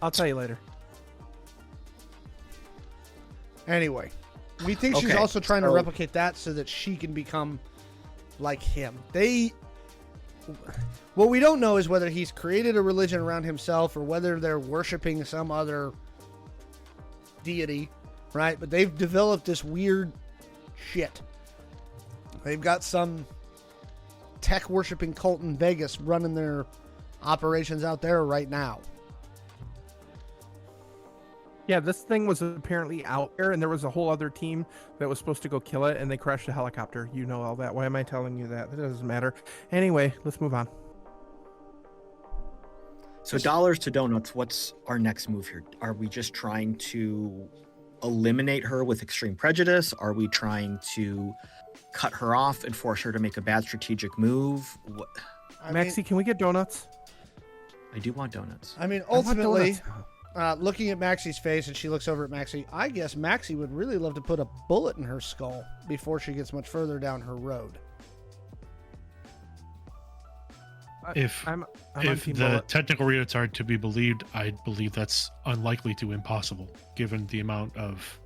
I'll tell you later. Anyway, we think she's Okay, also trying to so- replicate that so that she can become like him. What we don't know is whether he's created a religion around himself or whether they're worshiping some other deity, right? But they've developed this weird shit. They've got some tech worshiping cult in Vegas running their operations out there right now. Yeah, this thing was apparently out there, and there was a whole other team that was supposed to go kill it, and they crashed a helicopter. You know all that. Why am I telling you that? That doesn't matter. Anyway, let's move on. So dollars to donuts, what's our next move here? Are we just trying to eliminate her with extreme prejudice? Are we trying to cut her off and force her to make a bad strategic move? What? Maxie, can we get donuts? I do want donuts. I mean, I want ultimately, donuts. looking at Maxie's face, and she looks over at Maxie, I guess Maxie would really love to put a bullet in her skull before she gets much further down her road. If I'm on if Team the Bullet. technical readouts are to be believed, I believe that's unlikely to impossible, given the amount of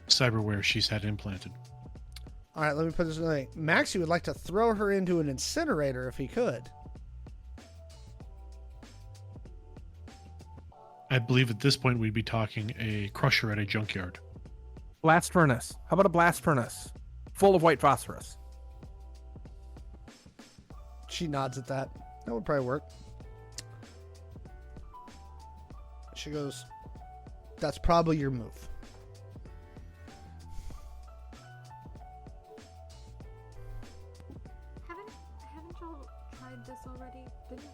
cyberware she's had implanted. All right, let me put this another way. Maxie would like to throw her into an incinerator if he could. I believe at this point we'd be talking a crusher at a junkyard. Blast furnace. How about a blast furnace full of white phosphorus? She nods at that. That would probably work. She goes, that's probably your move. Haven't y'all tried this already? Didn't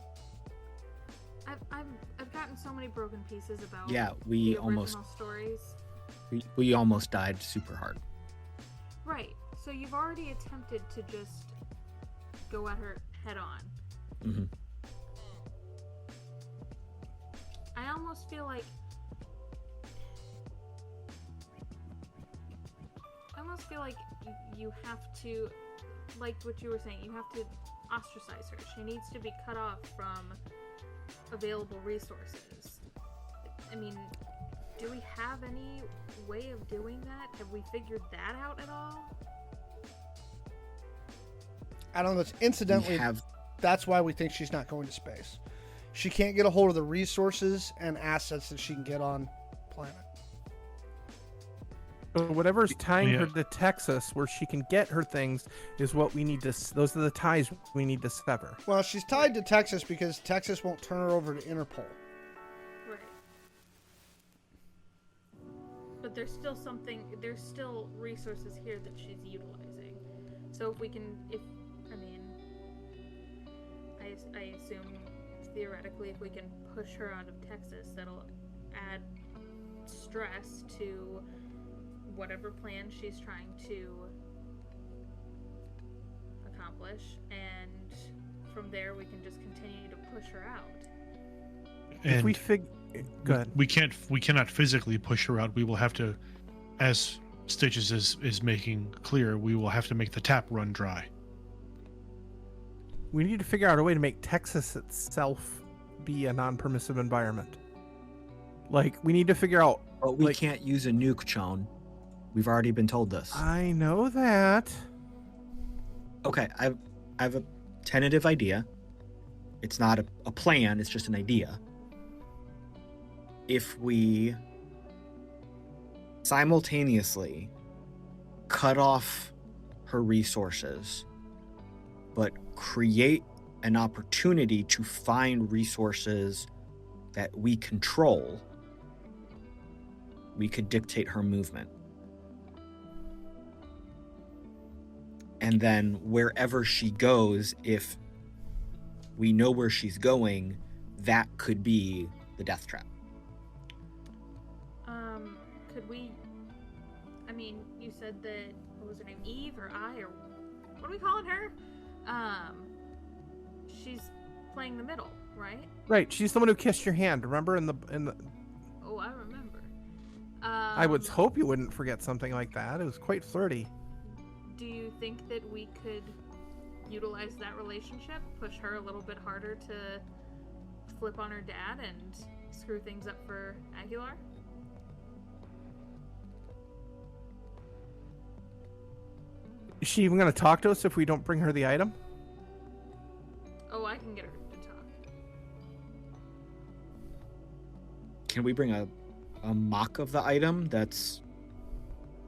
I'm gotten so many broken pieces about Yeah, the we original almost stories. we almost died super hard. Right. So you've already attempted to just go at her head on. Hmm. I almost feel like you have to, like what you were saying, you have to ostracize her. She needs to be cut off from available resources. I mean, do we have any way of doing that? Have we figured that out at all? I don't know. It's incidentally, that's why we think she's not going to space. She can't get a hold of the resources and assets that she can get on planet. So whatever's tying Yeah. her to Texas, where she can get her things, is what we need to. Those are the ties we need to sever. Well, she's tied to Texas because Texas won't turn her over to Interpol. Right. But there's still resources here that she's utilizing. So if we can, I assume theoretically if we can push her out of Texas, that'll add stress to whatever plan she's trying to accomplish, and from there we can just continue to push her out. If we And go ahead. we cannot physically push her out. We will have to, as Stitches is making clear, we will have to make the tap run dry. We need to figure out a way to make Texas itself be a non-permissive environment. Like, we need to figure out. But we Like- can't use a nuke, Chone. We've already been told this. I know that. Okay, I have a tentative idea. It's not a plan, it's just an idea. If we simultaneously cut off her resources, but create an opportunity to find resources that we control, we could dictate her movement. And then wherever she goes, if we know where she's going, that could be the death trap. Could we, you said that, what was her name, Eve or or what are we calling her? She's playing the middle, right? Right, she's the one who kissed your hand. Remember in the. Oh, I remember. I would hope you wouldn't forget something like that. It was quite flirty. Do you think that we could utilize that relationship, push her a little bit harder to flip on her dad and screw things up for Aguilar? Is she even going to talk to us if we don't bring her the item? Oh, I can get her to talk. Can we bring a mock of the item that's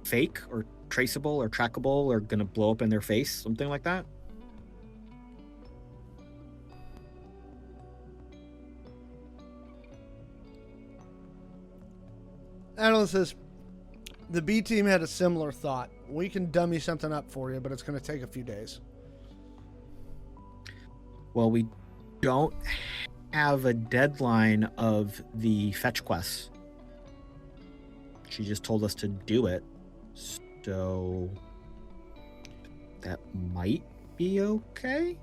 fake or traceable or trackable or gonna blow up in their face? Something like that? Adeline says, the B team had a similar thought. We can dummy something up for you, but it's going to take a few days. Well, we don't have a deadline of the fetch quests. She just told us to do it. So that might be okay.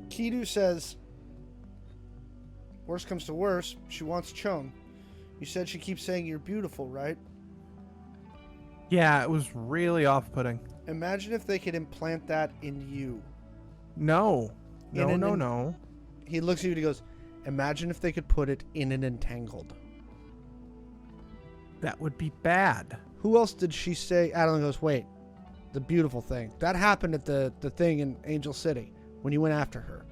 Kidu says, worst comes to worst, she wants Chone. You said she keeps saying you're beautiful, right? Yeah, it was really off-putting. Imagine if they could implant that in you. No. In an- No. He looks at you and he goes, imagine if they could put it in an entangled. That would be bad. Who else did she say? Adeline goes, wait, the beautiful thing. That happened at the thing in Angel City when you went after her.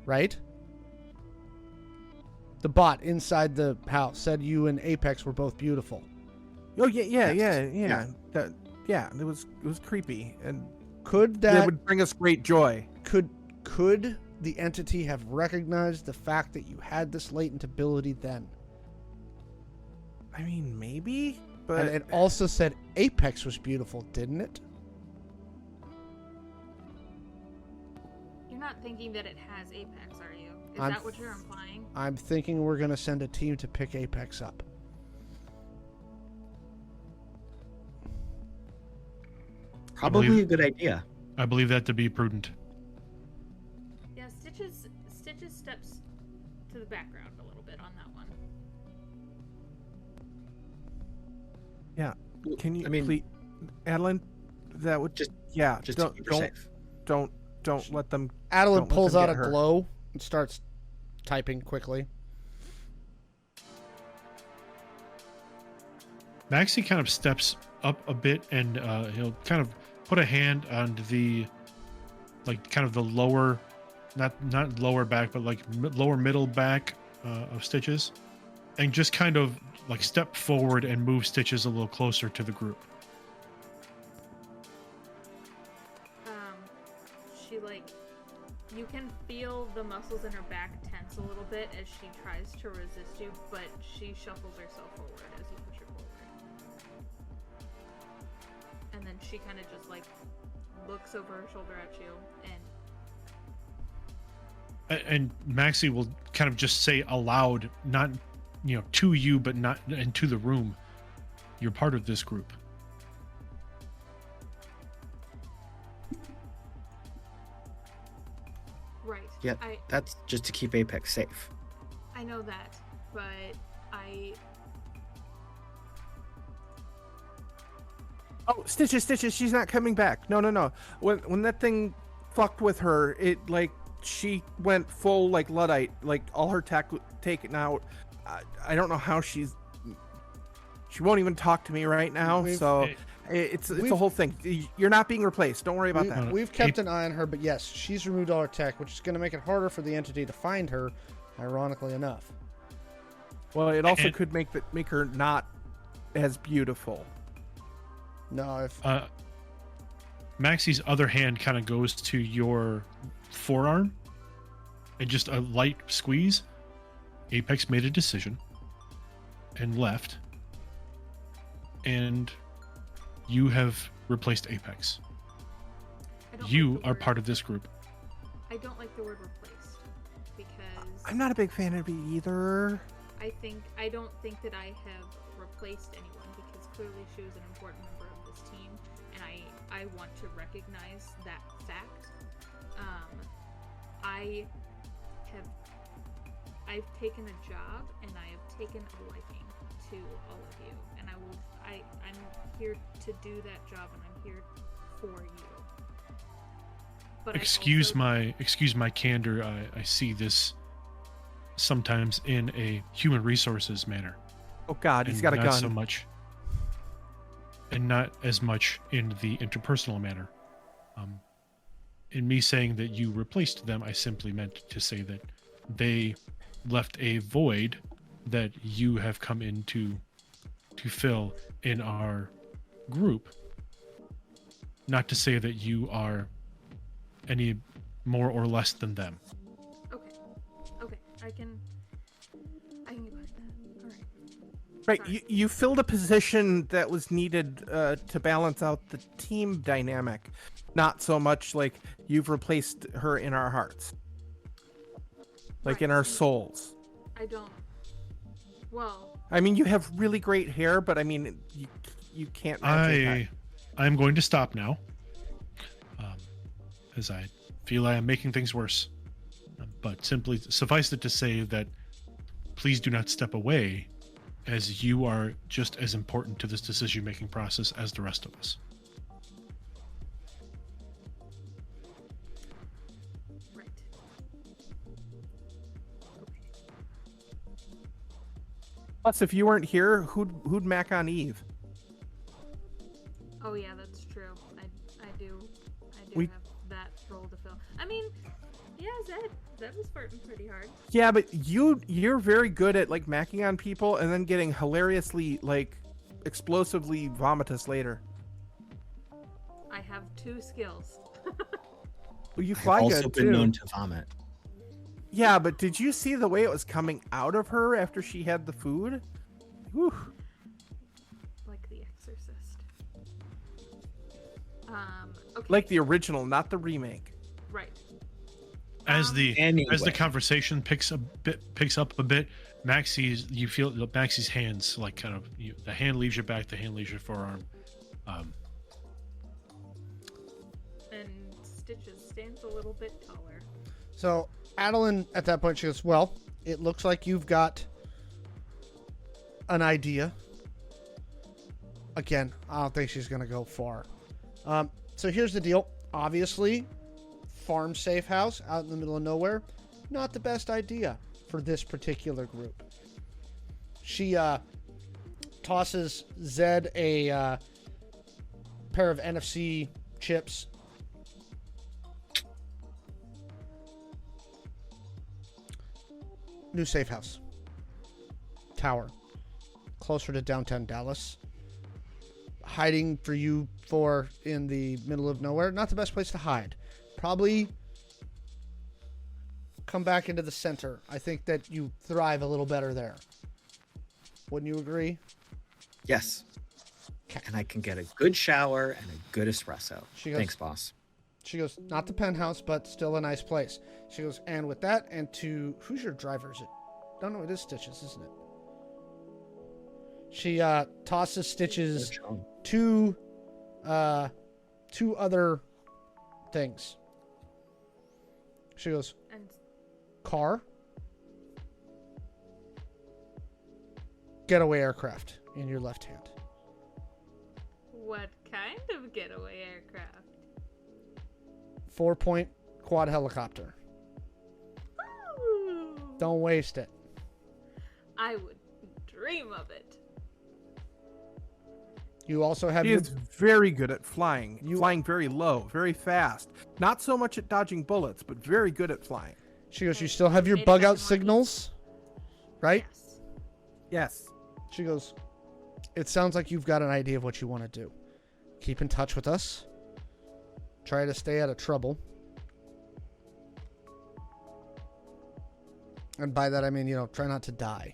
Right? The bot inside the house said you and Apex were both beautiful. Oh yeah. Yeah. It was creepy, and Could it that would bring us great joy. could the entity have recognized the fact that you had this latent ability then? I mean, maybe, but And it also said Apex was beautiful, didn't it? You're not thinking that it has Apex, are you? Is I'm- that what you're implying? I'm thinking we're gonna send a team to pick Apex up. Probably believe- a good idea. I believe that to be prudent. Yeah, Stitches steps to the background a little bit on that one. Yeah. Can you, I mean- please, Adeline? That would Just- yeah. Just don't to keep her don't safe. don't let them. Adeline Don't let pulls them out get a her. glow and starts typing quickly. Maxie kind of steps up a bit and he'll kind of put a hand on the, like, kind of the lower, not lower back, but like lower middle back of Stitches, and just kind of like step forward and move Stitches a little closer to the group. She you can feel the muscles in her back tense a little bit as she tries to resist you, but she shuffles herself forward as you push her forward. And then she kind of just looks over her shoulder at you and And Maxie will kind of just say aloud, not, to you, but not into the room, you're part of this group. right. Yeah, I that's just to keep Apex safe. I know that, but I Oh, Stitches, she's not coming back. No. When that thing fucked with her, it she went full Luddite, all her tech taken out. I don't know how she won't even talk to me right now. We've- So it's a we've- whole thing. You're not being replaced. Don't worry about that. We've kept an eye on her, but yes, she's removed all her tech, which is going to make it harder for the entity to find her, ironically enough. Well, it also And- could make her not as beautiful. No, if Maxie's other hand kind of goes to your forearm and just a light squeeze. Apex made a decision and left, and you have replaced Apex. I don't You like the are word- part of this group. I don't like the word replaced because I'm not a big fan of it either. I don't think that I have replaced anyone because clearly she was an important member of this team, and I want to recognize that fact. I've taken a job and I have taken a liking to all of you, and I'm here to do that job, and I'm here for you. But Excuse my candor. I see this sometimes in a human resources manner. Oh God, he's and got a not gun. so much, and not as much in the interpersonal manner. In me saying that you replaced them, I simply meant to say that they left a void that you have come in to fill in our group. Not to say that you are any more or less than them. Okay, I can get behind that. All right. Right, Sorry. you filled a position that was needed to balance out the team dynamic, not so much like you've replaced her in our hearts, Right. in our souls. I don't. Well, I mean, you have really great hair, but I mean, you can't match I'm going to stop now, as I feel I am making things worse. But simply suffice it to say that please do not step away, as you are just as important to this decision-making process as the rest of us. right. Plus, if you weren't here, who'd mac on Eve? Oh yeah, that's true. I do We- have that role to fill. I mean, yeah, Zed was farting pretty hard. Yeah, but you're very good at macking on people and then getting hilariously explosively vomitous later. I have 2 skills. Well, you I've fly also good been too. known to vomit. Yeah, but did you see the way it was coming out of her after she had the food? Whew. Like The Exorcist. Okay. Like the original, not the remake. Right. as the Anyway. conversation picks up a bit, you feel Maxie's hands like kind of the hand leaves your back, the hand leaves your forearm. And Stitches stands a little bit taller. So Adeline, at that point, she goes, well, it looks like you've got an idea. Again, I don't think she's going to go far. So here's the deal. Obviously, farm safe house out in the middle of nowhere, not the best idea for this particular group. She tosses Zed a pair of NFC chips. New safe house. Tower. Closer to downtown Dallas. Hiding for you four in the middle of nowhere. Not the best place to hide. Probably come back into the center. I think that you thrive a little better there. Wouldn't you agree? Yes. Okay. And I can get a good shower and a good espresso. She goes- Thanks, boss. She goes, not the penthouse, but still a nice place. She goes, and with that, and to, who's your driver? Is it? No, no, it is Stitches, isn't it? She tosses Stitches two other things. She goes, And car, getaway aircraft in your left hand. what kind of getaway aircraft? 4-point quad helicopter. Ooh, Don't waste it. I would dream of it. You also have He your is very good at flying. You- Flying very low, very fast. Not so much at dodging bullets, but very good at flying. She goes, you still have your Made it bug back out in one signals, right? Yes. Yes. She goes, it sounds like you've got an idea of what you want to do. Keep in touch with us. Try to stay out of trouble. And by that I mean, try not to die.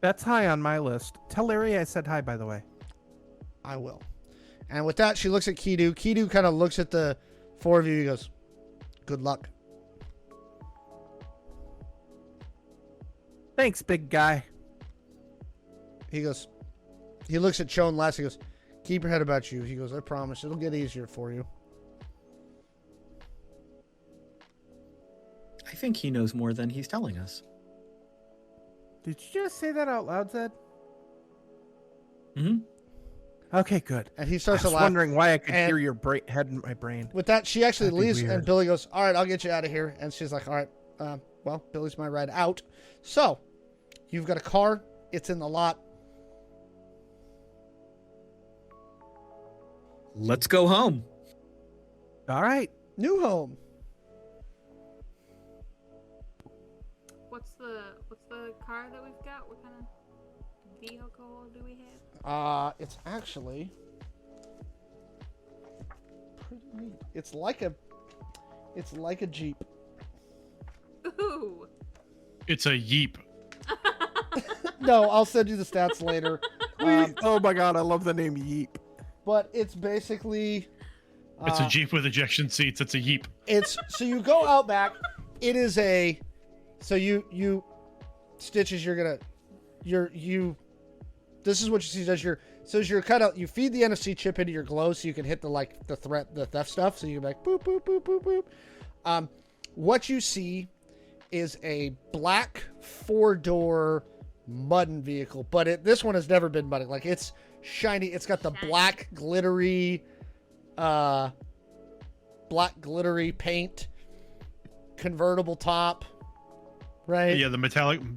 That's high on my list. Tell Larry I said hi, by the way. I will. And with that, she looks at Kidu. Kidu kind of looks at the four of you. He goes, good luck. Thanks, big guy. He goes, he looks at Chone last. He goes, keep your head about you. He goes, I promise it'll get easier for you. I think he knows more than he's telling us. Did you just say that out loud, Zed? Hmm. Okay, good. And he I starts to was laugh. wondering why I could And- hear your head in my brain. With that, she actually That'd be leaves, weird. and Billy goes, all right, I'll get you out of here. And she's like, all right, well, Billy's my ride out. So, you've got a car. It's in the lot. Let's go home. All right. New home. What's the car that we've got? What kind of vehicle do we have? It's actually pretty neat. It's like a Jeep. Ooh. It's a yeep. No, I'll send you the stats later. Oh my god, I love the name Yeep. But it's basically It's a jeep with ejection seats. It's a yeep. it's so you go out back. It is a so you Stitches. This is what you see does you're kind of you feed the NFC chip into your glow so you can hit the theft stuff. So you can be like boop boop boop boop boop. What you see is a black 4-door muddin vehicle, but this one has never been mudded. Like it's shiny. It's got the black glittery paint, convertible top, right? Yeah, the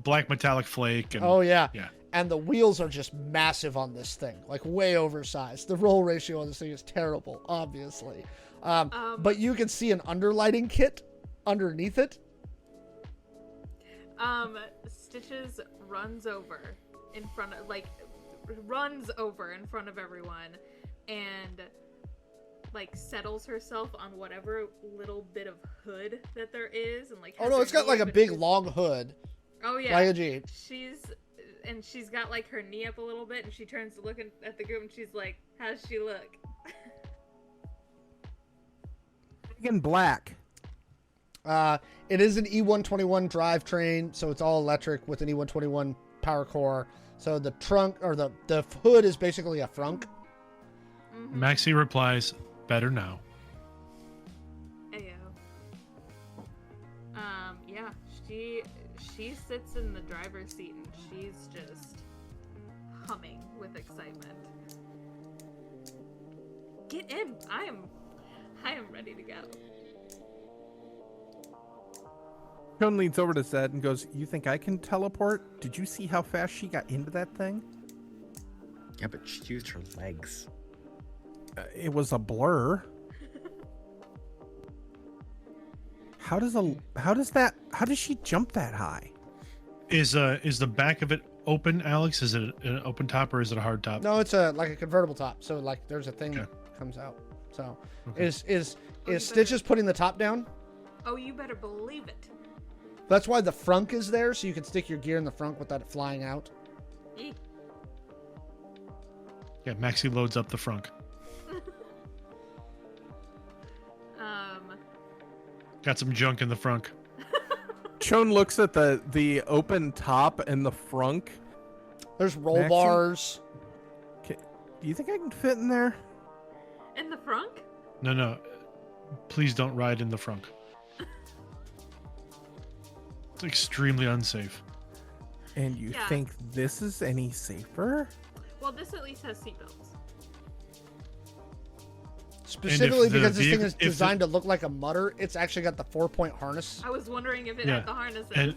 black metallic flake. And, Oh yeah. yeah. And the wheels are just massive on this thing, like way oversized. The roll ratio on this thing is terrible, obviously. But you can see an underlighting kit underneath it. Stitches runs over in front of everyone and like settles herself on whatever little bit of hood that there is and like Oh has no, her it's got knee like a up and big she's- long hood, Oh yeah. like a Jeep. She's got like her knee up a little bit and she turns to look at the group and she's like, how's she look? in black? It is an E121 drivetrain, so it's all electric with an E121 power core. So the trunk or the hood is basically a frunk. Maxie replies, "Better now." Ayo. Yeah, she sits in the driver's seat and she's just humming with excitement. Get in! I am ready to go. Chon leans over to Zed and goes, "You think I can teleport? Did you see how fast she got into that thing? Yeah, but she used her legs. It was a blur. How does she jump that high? Is the back of it open, Alex? Is it an open top or is it a hard top? No, it's like a convertible top. So like there's a thing Okay. that comes out. So Okay. is you Stitches putting the top down? Oh, you better believe it. That's why the frunk is there, so you can stick your gear in the frunk without it flying out. Eek. Yeah, Maxie loads up the frunk. Got some junk in the frunk. Chon looks at the open top and the frunk. There's roll Maxie? bars. Do you think I can fit in there? In the frunk? No. Please don't ride in the frunk. It's extremely unsafe. And you Yeah. think this is any safer? Well, this at least has seatbelts. Specifically the because this thing vehicle- is if the- designed to look like a mutter, it's actually got the 4-point harness. I was wondering if it Yeah, had the harnesses.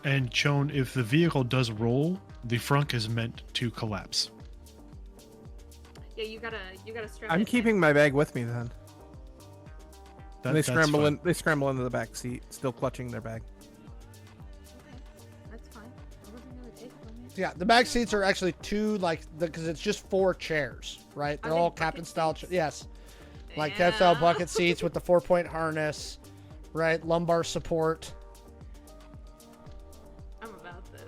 and Chon, if the vehicle does roll, the frunk is meant to collapse. Yeah, you gotta strap I'm it in. keeping my bag with me then. That, They that's scramble fine. in. They scramble into the back seat, still clutching their bag. Okay, that's fine. I wasn't gonna take it from you. Yeah, the back seats are actually two, because it's just 4 chairs, right? They're Are they all bucket captain style. seats? Yes, like captain style Yeah. bucket seats with the 4-point harness, right? Lumbar support. I'm about this.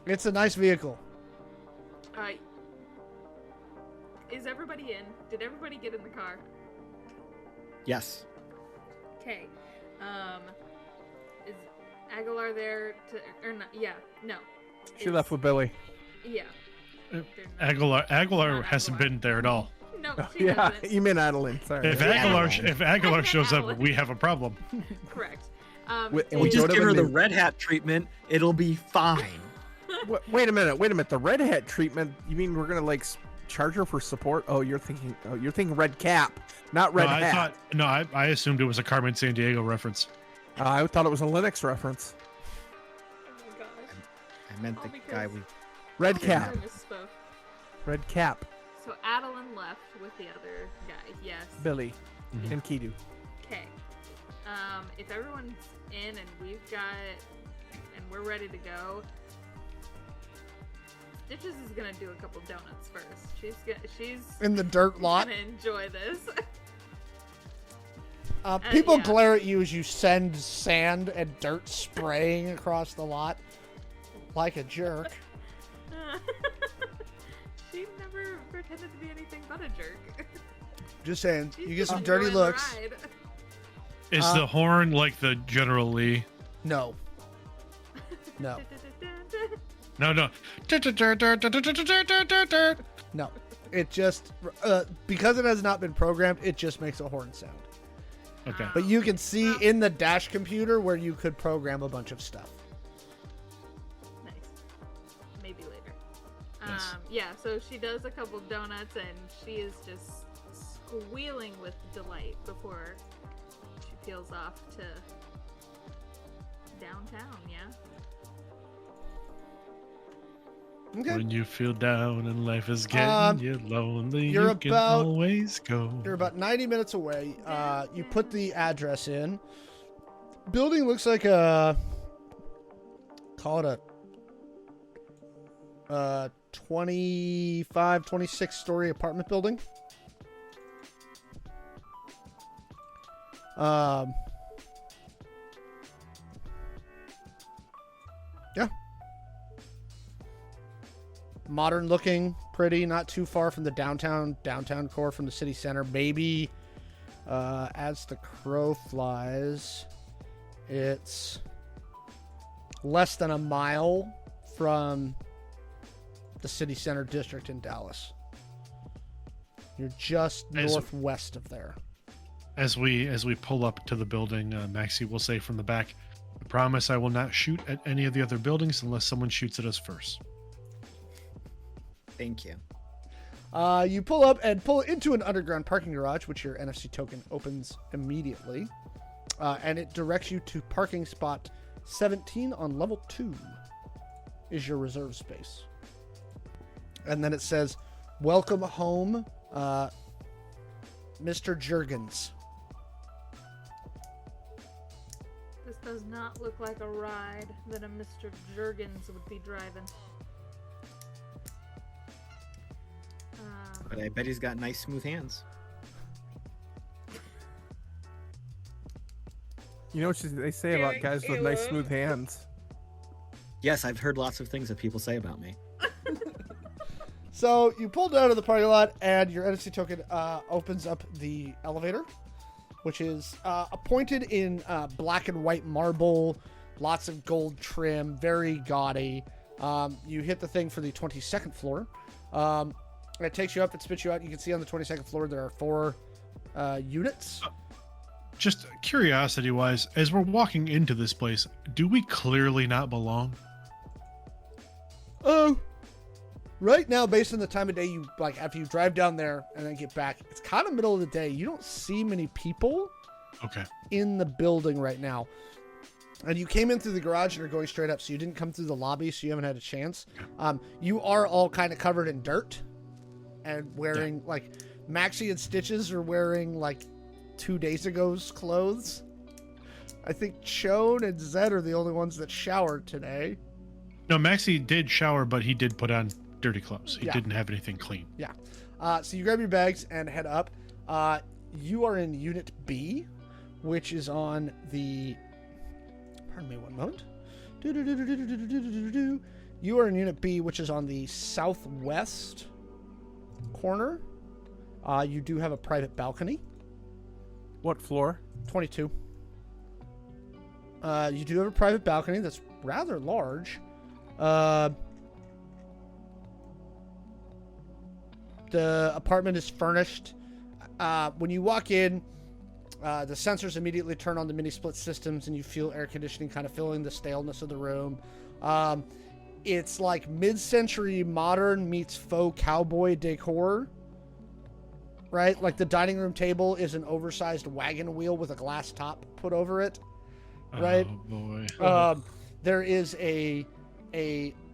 It's a nice vehicle. Alright. Is everybody in? Did everybody get in the car? Yes. Okay. Is Aguilar there to or not? Yeah. No. She It's- left with Billy. Yeah. Uh, They're not- Aguilar Not hasn't Aguilar. been there at all. No, Oh, she yeah, doesn't. you meant Adeline. Sorry. If Yeah. Aguilar shows up, Adeline. we have a problem. Correct. And We go just to give the her the new- red hat treatment. It'll be fine. Wait a minute. The red hat treatment. You mean we're gonna charge her for support? Oh, you're thinking red cap, not red hat. I assumed it was a Carmen San Diego reference. I thought it was a Linux reference. Oh my gosh. I meant the All guy because- we. Red I cap. misspoke. Red cap. So Adeline left with the other guy. Yes. Billy Mhm. and Kidu. Okay. If everyone's in and we're ready to go, Stitches is gonna do a couple donuts first. She's In the dirt lot. gonna enjoy this. People yeah. glare at you as you send sand and dirt spraying across the lot like a jerk. She never pretended to be anything but a jerk. Just saying, She's you get just some dirty enjoying the looks. ride. Is Uh, the horn like the General Lee? No. No. No. No. It just, because it has not been programmed, it just makes a horn sound. Okay. But you can see in the dash computer where you could program a bunch of stuff. Nice. Maybe later. Yes. Yeah, so she does a couple donuts and she is just squealing with delight before she peels off to downtown, yeah? Okay. When you feel down and life is getting you lonely, you're you can about- always go. You're about 90 minutes away. You put the address in. Building looks like call it a 25, 26 story apartment building. Yeah. Modern looking, pretty, not too far from the downtown core from the city center. Maybe As the crow flies, it's less than a mile from the city center district in Dallas. You're just northwest of there. As we pull up to the building, Maxie will say from the back, "I promise I will not shoot at any of the other buildings unless someone shoots at us first." Thank you. You pull up and pull into an underground parking garage, which your NFC token opens immediately. And it directs you to parking spot 17 on level 2 is your reserve space. And then it says, "Welcome home, Mr. Jurgens." This does not look like a ride that a Mr. Jurgens would be driving. But I bet he's got nice, smooth hands. You know what they say about guys with nice, smooth hands? Yes, I've heard lots of things that people say about me. So you pulled out of the parking lot, and your NFC token opens up the elevator, which is appointed in black and white marble, lots of gold trim, very gaudy. You hit the thing for the 22nd floor. It takes you up, it spits you out. You can see on the 22nd floor there are 4 units. Just curiosity-wise, as we're walking into this place, do we clearly not belong? Oh, right now, based on the time of day, you like after you drive down there and then get back, it's kind of middle of the day. You don't see many people Okay. in the building right now. And you came in through the garage and are going straight up, so you didn't come through the lobby, so you haven't had a chance. You are all kind of covered in dirt and wearing like Maxie and Stitches are wearing like 2 days ago's clothes. I think Chone and Zed are the only ones that showered today. No, Maxie did shower, but he did put on dirty clothes. He Yeah. didn't have anything clean. Yeah. So you grab your bags and head up. You are in Unit B, which is on the... Pardon me one moment. You are in Unit B, which is on the southwest corner. You do have a private balcony. What floor? 22. You do have a private balcony that's rather large. The apartment is furnished. When you walk in, the sensors immediately turn on the mini split systems and you feel air conditioning kind of filling the staleness of the room. It's like mid-century modern meets faux cowboy decor. Right? Like the dining room table is an oversized wagon wheel with a glass top put over it. Right? Oh, boy. There is a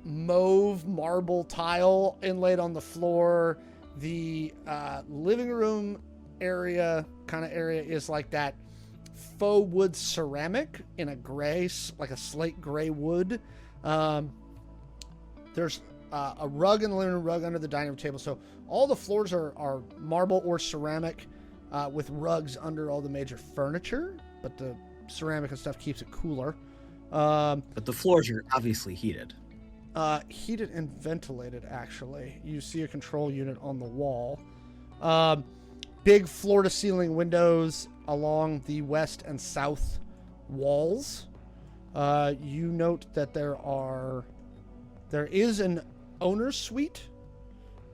mauve marble tile inlaid on the floor. The living room area is like that faux wood ceramic in a gray, like a slate gray wood. There's a rug in the living room, rug under the dining room table. So all the floors are marble or ceramic with rugs under all the major furniture, but the ceramic and stuff keeps it cooler. But the floors are obviously heated. Heated and ventilated, actually. You see a control unit on the wall. Big floor-to-ceiling windows along the west and south walls. You note that there is an owner's suite,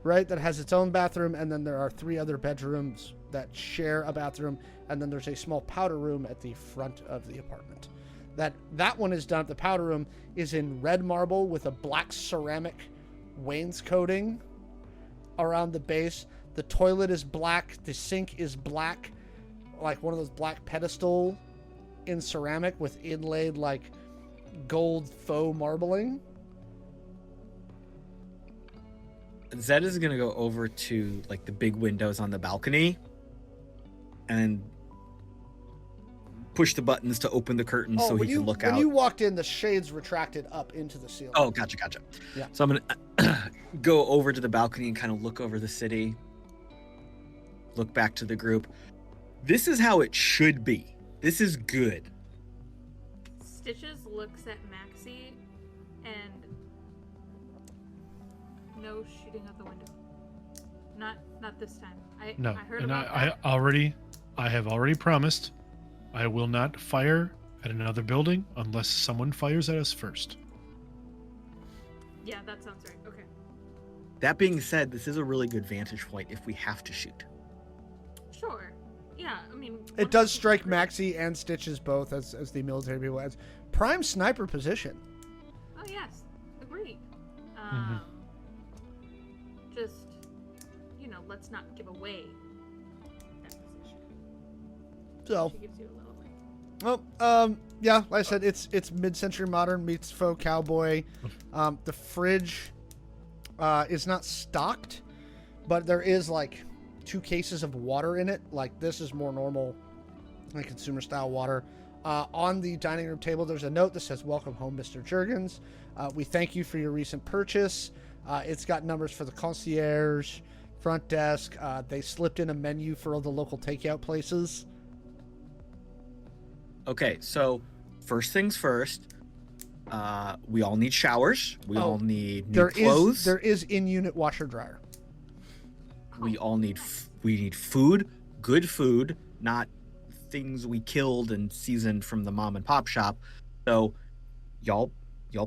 right, that has its own bathroom, and then there are 3 other bedrooms that share a bathroom, and then there's a small powder room at the front of the apartment. That one is done. The powder room is in red marble with a black ceramic wainscoting around the base. The toilet is black. The sink is black, like one of those black pedestal in ceramic with inlaid like gold faux marbling. Zed is gonna go over to like the big windows on the balcony and push the buttons to open the curtains so he can look out. When you walked in, the shades retracted up into the ceiling. Oh, gotcha. Yeah. So I'm gonna go over to the balcony and kind of look over the city, look back to the group. This is how it should be. This is good. Stitches looks at Maxie and no shooting out the window. Not this time. No, I heard and about I that. I have already promised I will not fire at another building unless someone fires at us first. Yeah, that sounds right. Okay. That being said, this is a really good vantage point if we have to shoot. Sure. Yeah, I mean... It does strike Maxie and Stitches both as the military people as prime sniper position. Oh, yes. Agreed. Just, let's not give away that position. So, She gives you a little like... well, yeah, like I said, it's mid-century modern meets faux cowboy. The fridge is not stocked, but there is like 2 cases of water in it. Like this is more normal, like consumer style water. On the dining room table, there's a note that says, "Welcome home, Mr. Jurgens. We thank you for your recent purchase." It's got numbers for the concierge, front desk. They slipped in a menu for all the local takeout places. Okay, so first things first, we all need showers. We all need new clothes. There is in-unit washer dryer. We all need we need food, good food, not things we killed and seasoned from the mom and pop shop. So y'all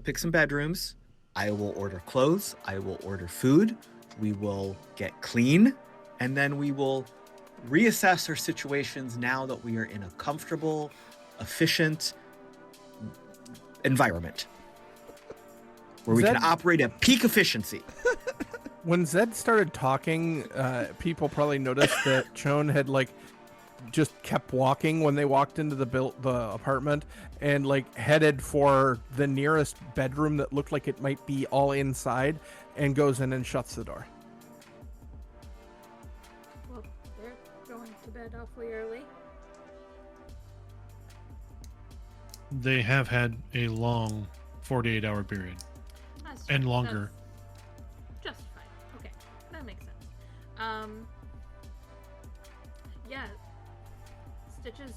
pick some bedrooms. I will order clothes. I will order food. We will get clean, and then we will reassess our situations now that we are in a comfortable, efficient environment where we can operate at peak efficiency. When Zed started talking, people probably noticed that Chone had just kept walking when they walked into the apartment and headed for the nearest bedroom that looked like it might be all inside and goes in and shuts the door. Well, they're going to bed awfully early. They have had a long 48-hour period That's and true. longer. That's justified. Okay, that makes sense. Yeah, Stitches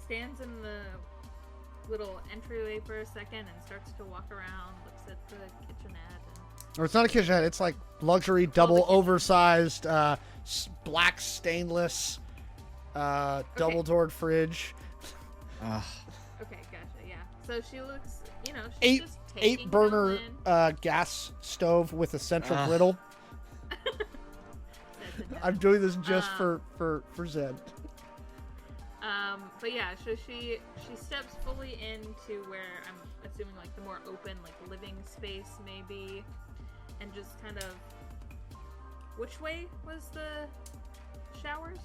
stands in the little entryway for a second and starts to walk around, looks at the kitchenette. Or it's not a kitchenette. It's like luxury, double kitchen. oversized, black stainless, double-doored fridge. Okay, gotcha. Yeah. So she looks, she's Eight just taking it all burner in. gas stove with a central Ugh. griddle. That's intense. I'm doing this just for Zed. But yeah, so she steps fully into where I'm assuming the more open living space maybe, and just kind of. Which way was the showers?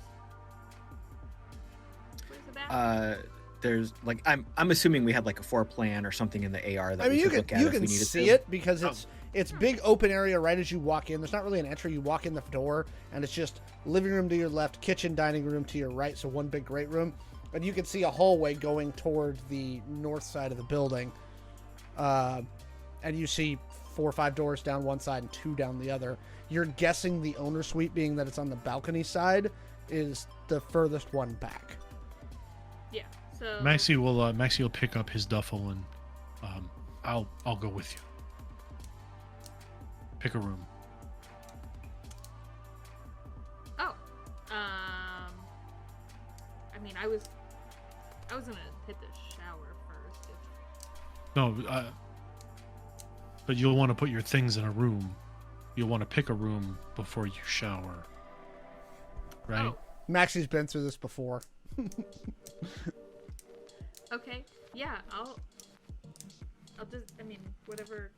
Where's the bathroom? There's I'm assuming we had a floor plan or something in the AR that I mean, we you could look at can if we needed see to. it because it's big open area right as you walk in. There's not really an entry. You walk in the door and it's just living room to your left, kitchen, dining room to your right. So one big great room, and you can see a hallway going toward the north side of the building. And you see 4 or 5 doors down one side and 2 down the other. You're guessing the owner suite, being that it's on the balcony side, is the furthest one back. Yeah. So Maxie will pick up his duffel and I'll go with you. Pick a room. Oh. I mean, I was gonna hit the shower first. No, but you'll want to put your things in a room. You'll want to pick a room before you shower. Right? Oh. Maxie's been through this before. Okay. Yeah. I'll just. I mean, whatever.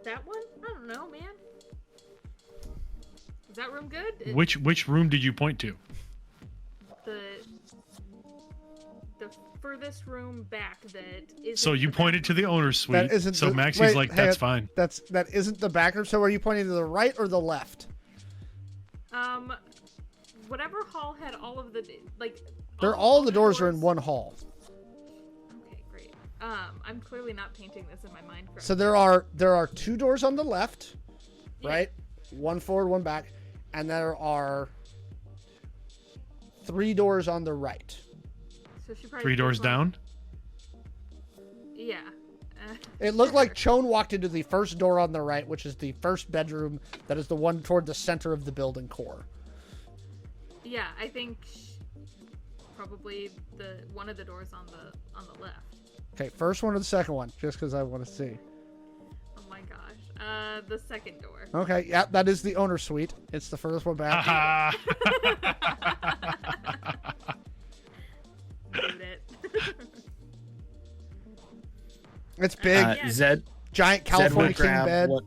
That one? I don't know, man. Is that room good? Which room did you point to? The furthest room back that is. So you pointed to the owner's suite. That isn't So the- Maxie's wait, like, hang that's on. fine. That isn't the back room. So are you pointing to the right or the left? Whatever hall had all of the All the doors are in one hall. Okay, great. I'm clearly not painting this in my mind correctly. So there are 2 doors on the left, Yeah. right? One forward, one back, and there are 3 doors on the right. So she probably 3 doors picked one- down. Yeah. It looked like Chone walked into the first door on the right, which is the first bedroom. That is the one toward the center of the building core. Yeah, I think probably the one of the doors on the left. Okay, first one or the second one, just because I want to see. Oh my gosh. The second door. Okay, yeah, that is the owner suite. It's the first one back. Boot it. It's big, Yeah. Zed giant Zed will California king grab bed. one-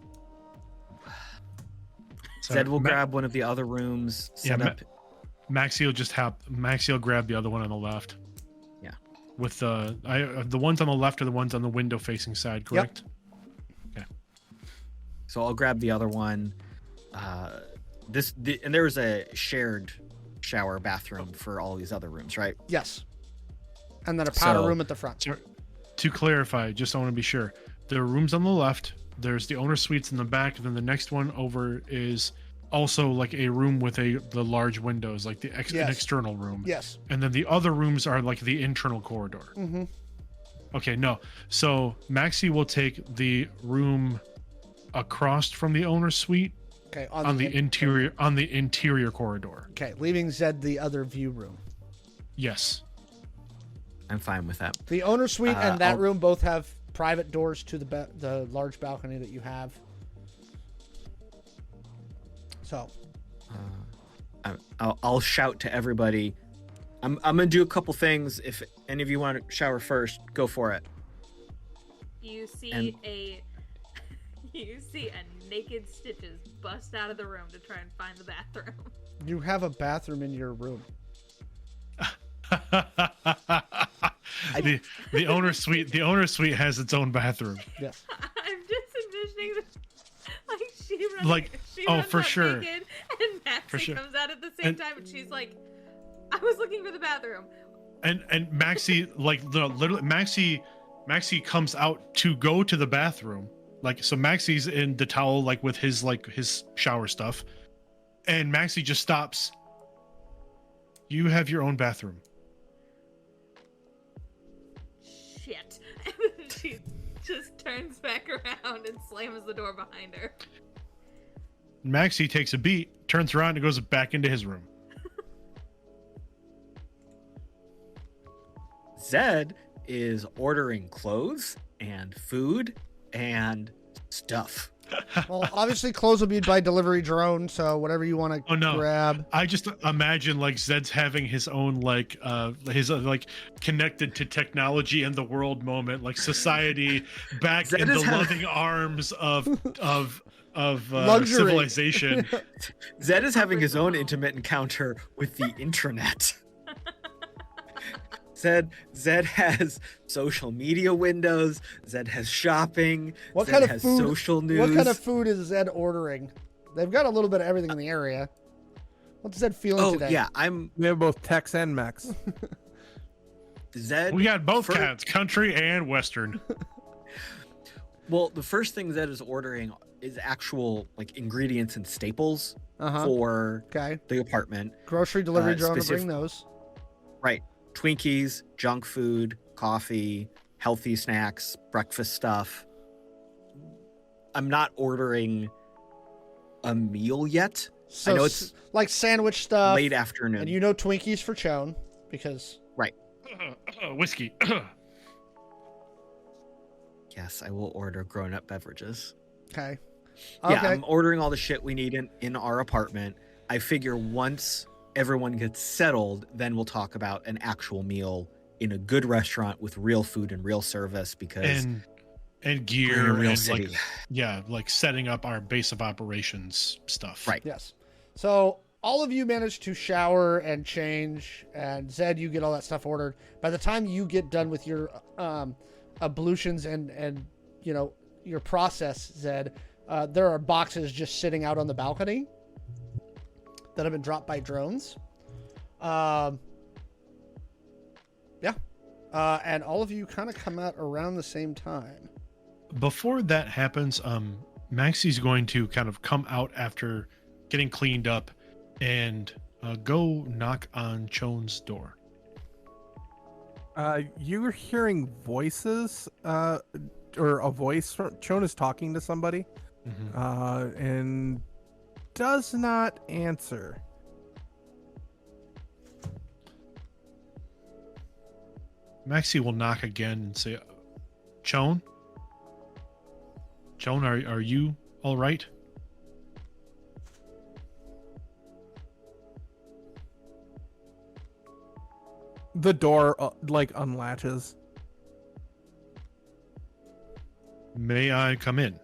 So Zed will Ma- grab one of the other rooms. Yeah, Set up. Maxie will grab the other one on the left. Yeah. With the ones on the left are the ones on the window facing side, correct? So I'll grab the other one. And there was a shared shower bathroom for all these other rooms, right? Yes. And then a powder So- room at the front. So, to clarify, just I want to be sure. There are rooms on the left. There's the owner suites in the back. And then the next one over is also like a room with the large windows, like an Yes. external room. Yes. And then the other rooms are like the internal corridor. Mm-hmm. Okay, no. So Maxie will take the room across from the owner suite Okay. on the interior corridor. Okay, leaving Zed the other view room. Yes. I'm fine with that. The owner suite and that I'll- room both have private doors to the large balcony that you have. So, I'll shout to everybody. I'm gonna do a couple things. If any of you want to shower first, go for it. You see And- you see a naked Stitches bust out of the room to try and find the bathroom. you have a bathroom in your room. the owner suite has its own bathroom. Yes. I'm just envisioning like she runs, Like, she oh, runs for up sure. naked, and Maxie For sure. comes out at the same And- time, and she's like, "I was looking for the bathroom." And Maxie literally Maxie comes out to go to the bathroom. Like, so Maxie's in the towel, like with his shower stuff, and Maxie just stops. You have your own bathroom. Shit. And she just turns back around and slams the door behind her. Maxie takes a beat, turns around, and goes back into his room. Zed is ordering clothes and food and stuff. Well, obviously, clothes will be by delivery drone, so whatever you want to Oh, no. grab. I just imagine like Zed's having his own like connected to technology and the world moment, like society back Zed in the is having- loving arms of Luxury. civilization. Zed is having his own intimate encounter with the intranet. Zed has social media windows. Zed has shopping. What Zed kind of has food? social news. What kind of food is Zed ordering? They've got a little bit of everything in the area. What's Zed feeling Oh today? yeah, We have both Tex and Max. Zed. We got both fir- cats, country and western. Well, the first thing Zed is ordering is actual like ingredients and staples Uh-huh. for Okay. the apartment. Grocery delivery drone to specif- bring those. Right. Twinkies, junk food, coffee, healthy snacks, breakfast stuff. I'm not ordering a meal yet. So I know it's like sandwich stuff. late afternoon. And you know Twinkies for Chone because Whiskey. Yes, I will order grown-up beverages. okay. Yeah, Okay. I'm ordering all the shit we need in our apartment. I figure once everyone gets settled, then we'll talk about an actual meal in a good restaurant with real food and real service because and we're in gear a real and city. like like setting up our base of operations stuff. Right. Yes. So all of you manage to shower and change, and Zed, you get all that stuff ordered. By the time you get done with your ablutions and you know your process, Zed, there are boxes just sitting out on the balcony that have been dropped by drones. Yeah. And all of you kind of come out around the same time. Before that happens, Maxie's going to kind of come out after getting cleaned up and go knock on Chone's door. You're hearing voices, or a voice. Chone is talking to somebody, Mhm. and does not answer. Maxie will knock again and say, Chone? Chone, are you all right? The door unlatches. May I come in?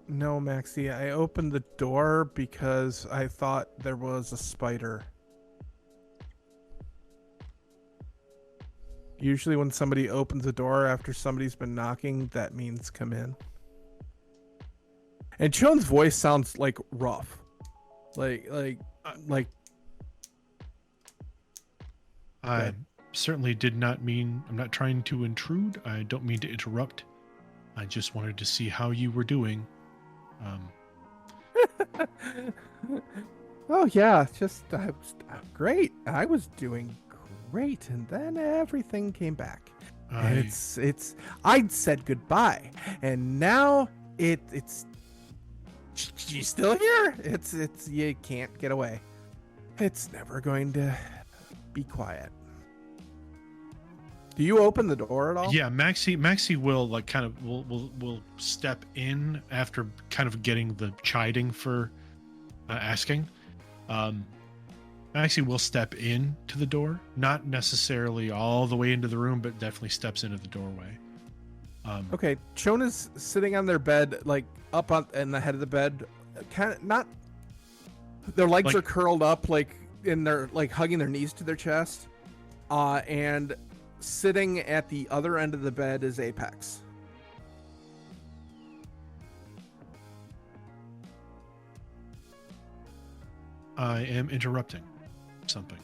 No, Maxie, I opened the door because I thought there was a spider. Usually when somebody opens the door after somebody's been knocking, that means come in. And Chone's voice sounds like rough. Like I certainly did not mean, I'm not trying to intrude. I don't mean to interrupt. I just wanted to see how you were doing. Oh yeah, just I was great. I was doing great, and then everything came back. And it's I'd said goodbye, and now it's she's still here. It's you can't get away. It's never going to be quiet. Do you open the door at all? Yeah, Maxie will like kind of will step in after kind of getting the chiding for asking. Maxie will step in to the door, not necessarily all the way into the room, but definitely steps into the doorway. Okay, Chone is sitting on their bed, like up on in the head of the bed, kind of not. Their legs Like- are curled up, like in their like hugging their knees to their chest, and sitting at the other end of the bed is Apex. I am interrupting something.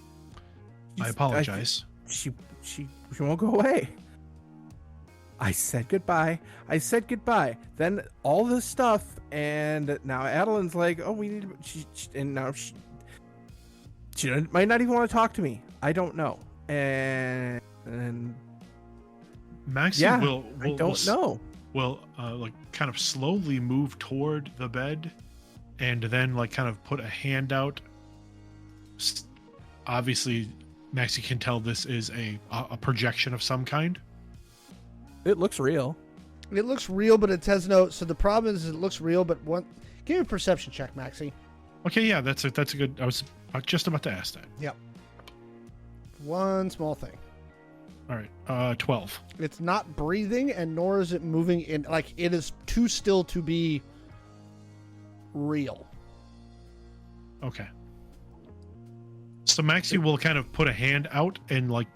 I She's- apologize. She won't go away. I said goodbye. Then all this stuff, and now Adeline's like, "Oh, we need." And now she might not even want to talk to me. I don't know. And Maxie yeah, will I don't know. will like kind of slowly move toward the bed and then like kind of put a hand out. Obviously Maxie can tell this is a projection of some kind. It looks real. It looks real, but it has no. So the problem is, it looks real, but one. Give me a perception check, Maxie. Okay, yeah, that's a good. I was just about to ask that. Yep. One small thing. All right, 12. It's not breathing, and nor is it moving in. Like, it is too still to be real. Okay. So Maxie will kind of put a hand out and like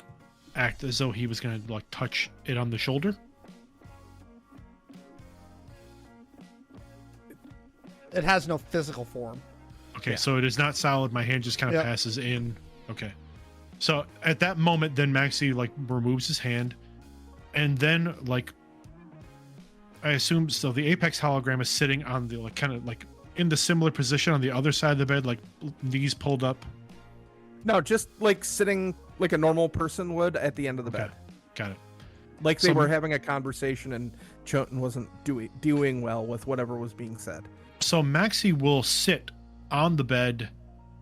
act as though he was going to like touch it on the shoulder. It has no physical form. Okay, Yeah. so it is not solid. My hand just kind of Yep. passes in. Okay. So at that moment, then Maxie like removes his hand, and then like I assume so. The Apex hologram is sitting on the like kind of like in the similar position on the other side of the bed, like knees pulled up. No, just like sitting like a normal person would at the end of the Okay. bed. Got it. Like they So- were having a conversation and Choten wasn't doing well with whatever was being said. So Maxie will sit on the bed,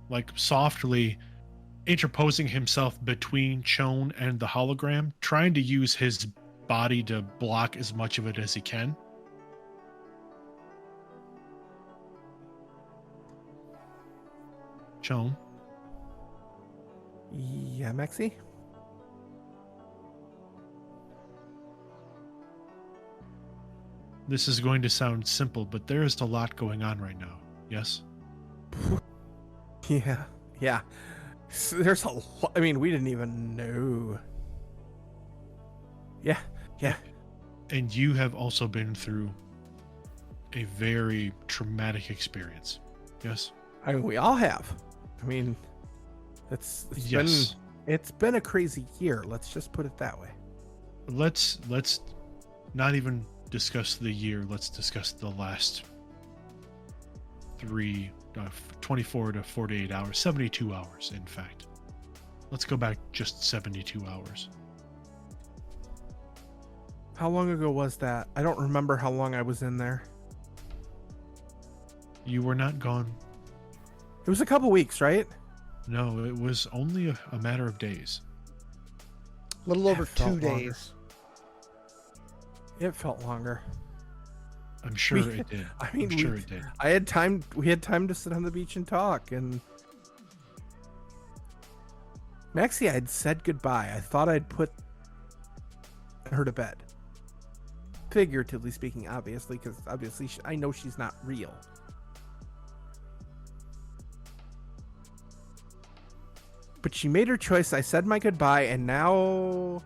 like softly, interposing himself between Chone and the hologram, trying to use his body to block as much of it as he can. Chone, Yeah, Maxie? this is going to sound simple, but there is a lot going on right now. Yes? Yeah. Yeah. So there's a lot. I mean, we didn't even know. Yeah. Yeah. And you have also been through a very traumatic experience. Yes? I mean, we all have. I mean, it's Yes. been a crazy year. Let's just put it that way. Let's not even discuss the year. Let's discuss the last 24 to 48 hours, 72 hours, in fact. Let's go back just 72 hours. How long ago was that? I don't remember how long I was in there. You were not gone. It was a couple weeks, right? No, it was only a matter of days. A little over That felt 2 longer. days. It felt longer. I'm sure We- it did. I mean, I'm sure it did. I had time. We had time to sit on the beach and talk. And Maxie, I'd said goodbye. I thought I'd put her to bed. Figuratively speaking, obviously, because obviously I know she's not real. But she made her choice. I said my goodbye, and now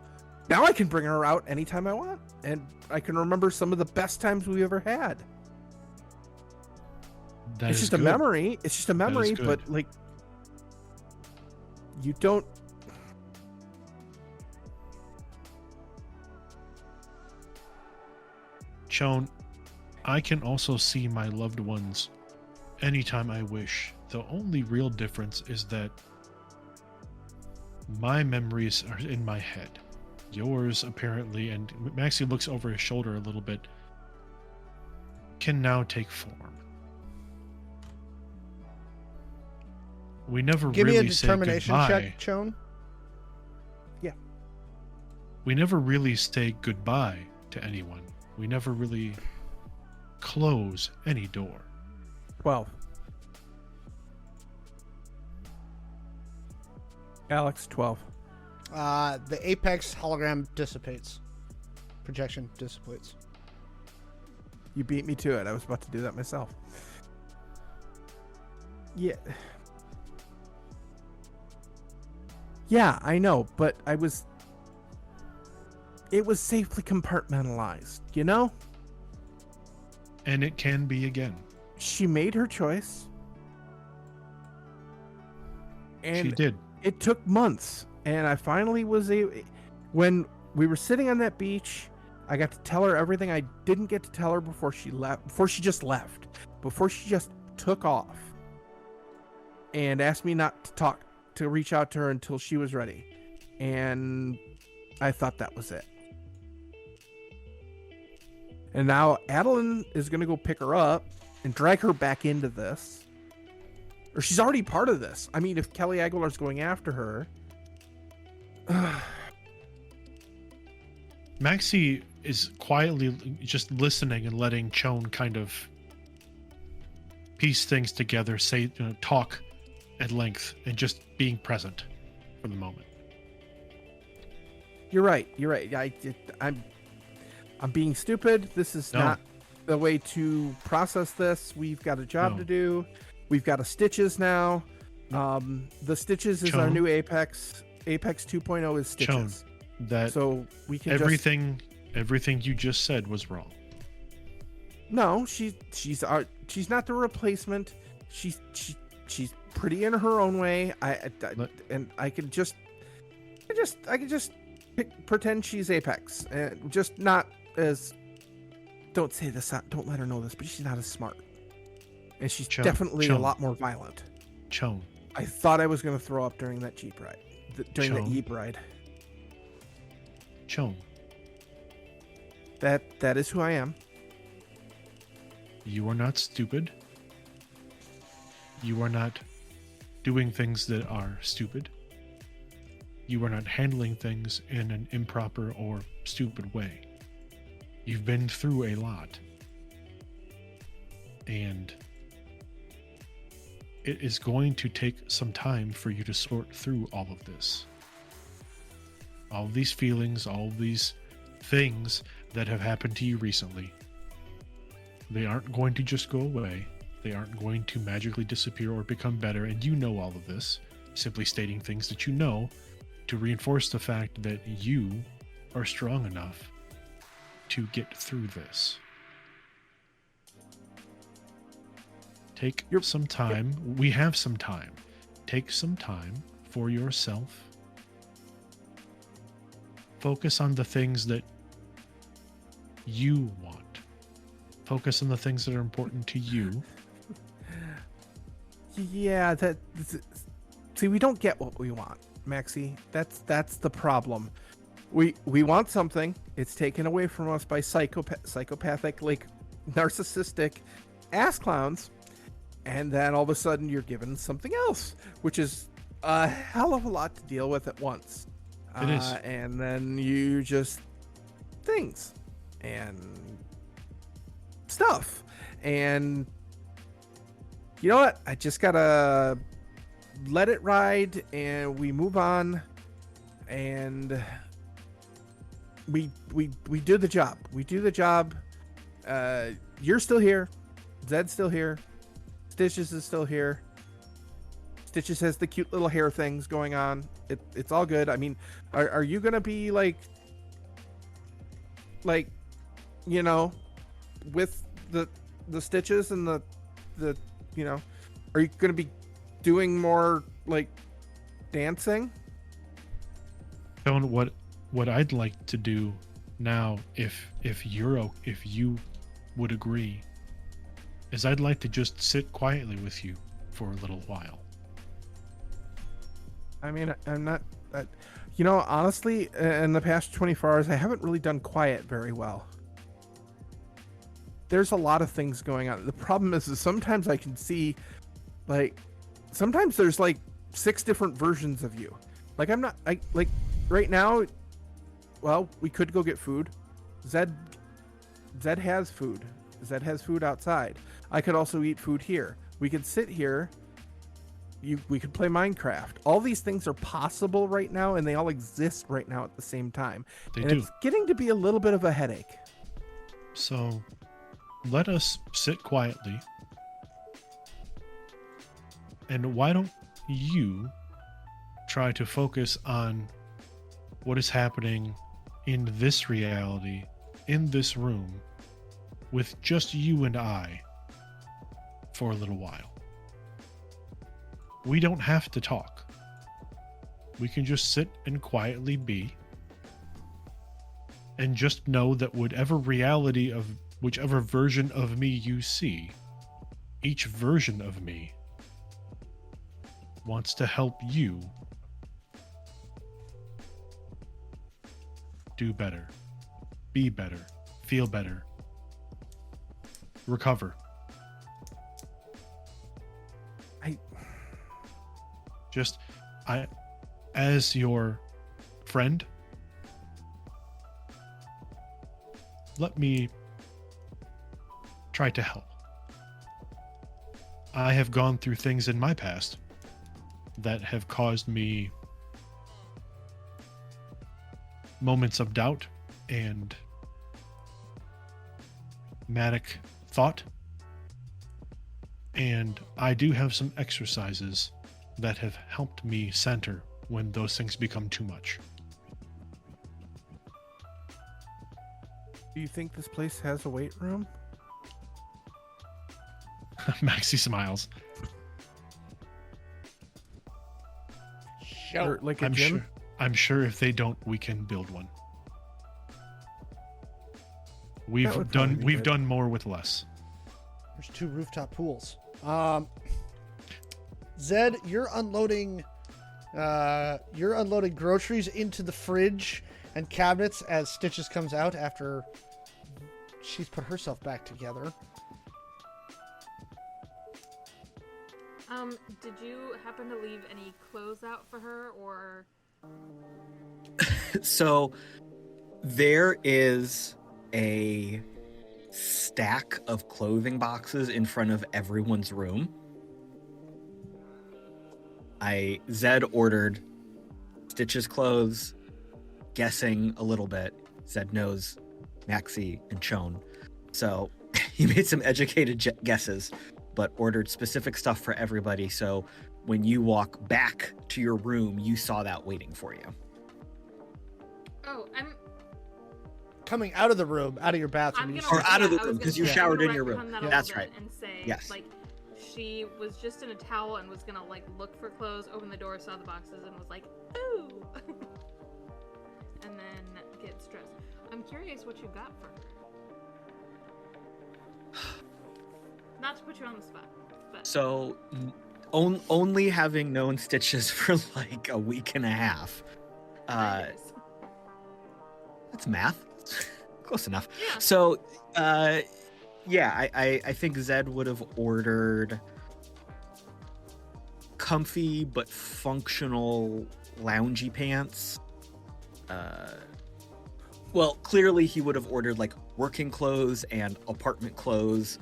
I can bring her out anytime I want, and I can remember some of the best times we ever had. That It's is just a good. memory. It's just a memory, good. but like you don't. Chone, I can also see my loved ones anytime I wish. The only real difference is that my memories are in my head. Yours, apparently, and Maxie looks over his shoulder a little bit, can now take form. We never Give me a really say determination goodbye. check, Chone. We never really say goodbye to anyone. We never really close any door. 12. Alex, 12. The Apex hologram dissipates. Projection dissipates. You beat me to it. I was about to do that myself. Yeah. Yeah, I know, but it was safely compartmentalized, you know? And it can be again. She made her choice. And She did. it took months, and I finally was when we were sitting on that beach, I got to tell her everything I didn't get to tell her before she left, before she just took off and asked me not to reach out to her until she was ready. And I thought that was it. And now Adeline is going to go pick her up and drag her back into this. Or she's already part of this. I mean, if Kelly Aguilar's going after her. Maxie is quietly just listening and letting Chone kind of piece things together, talk at length, and just being present for the moment. You're right. I'm being stupid. This is No. not the way to process this. We've got a job No. to do. We've got a Stitches now. The Stitches is our Chone. new Apex. Apex 2.0 is Chone, Stitches. That So we can everything you just said was wrong. No, she's not the replacement. She's pretty in her own way. I can just pretend she's Apex, and just not as. Don't say this. Don't let her know this, but she's not as smart, and she's definitely a Chone. lot more violent. Chone, I thought I was going to throw up during that Jeep ride, during that Chone. Jeep ride. Chone, That is who I am. you are not stupid. You are not doing things that are stupid. You are not handling things in an improper or stupid way. You've been through a lot. And it is going to take some time for you to sort through all of this. All of these feelings, all of these things that have happened to you recently. They aren't going to just go away. They aren't going to magically disappear or become better, and you know all of this. Simply stating things that you know to reinforce the fact that you are strong enough to get through this. Take some time. We have some time. Take some time for yourself. Focus on the things that you want. Focus on the things that are important to you. Yeah, see, we don't get what we want, Maxie. That's the problem. We want something. It's taken away from us by psychopathic, like narcissistic ass clowns, and then all of a sudden you're given something else, which is a hell of a lot to deal with at once. It is. And then you just things and stuff. And you know what? I just gotta let it ride and we move on, and we do the job. We do the job. You're still here. Zed's still here. Stitches is still here. Stitches has the cute little hair things going on. It's all good. I mean, are you gonna be like, you know, with the stitches and the you know, are you gonna be doing more like dancing? Joan, what I'd like to do now, if you would agree, is I'd like to just sit quietly with you for a little while. I mean, I'm not, you know, honestly, in the past 24 hours, I haven't really done quiet very well. There's a lot of things going on. The problem is sometimes I can see, like, sometimes there's like 6 different versions of you. Like, like, right now, well, we could go get food. Zed has food. Zed has food outside. I could also eat food here. We could sit here. We could play Minecraft. All these things are possible right now, and they all exist right now at the same time. They and do. It's getting to be a little bit of a headache. So let us sit quietly. And why don't you try to focus on what is happening in this reality, in this room, with just you and I for a little while. We don't have to talk. We can just sit and quietly be, and just know that whatever reality of whichever version of me you see, each version of me wants to help you do better, be better, feel better, recover. I, as your friend, let me try to help. I have gone through things in my past that have caused me moments of doubt and manic thought. And I do have some exercises that have helped me center when those things become too much. Do you think this place has a weight room? Maxie smiles. Or like a I'm gym? sure. I'm sure if they don't, we can build one. That would probably be We've good. done more with less. There's 2 rooftop pools. Zed, you're unloading groceries into the fridge and cabinets as Stitches comes out after she's put herself back together. Did you happen to leave any clothes out for her, or? So there is a stack of clothing boxes in front of everyone's room. Zed ordered Stitch's clothes, guessing a little bit. Zed knows Maxie and Chon. So he made some educated guesses, but ordered specific stuff for everybody. So when you walk back to your room, you saw that waiting for you. Oh, I'm Coming out of the room, out of your bathroom. gonna. you Or see- out of the I was room, gonna 'cause you say, I'm showered gonna in your room. retcon that a That's little right. bit and say, Yes. like, she was just in a towel and was gonna like look for clothes, open the door, saw the boxes, and was like, ooh, and then get stressed. I'm curious what you got for her. Not to put you on the spot, but So only having known Stitches for like a week and a half, anyways. that's math. Close enough. Yeah. So, yeah, I think Zed would have ordered a comfy but functional loungy pants. Well, clearly he would have ordered like working clothes and apartment clothes.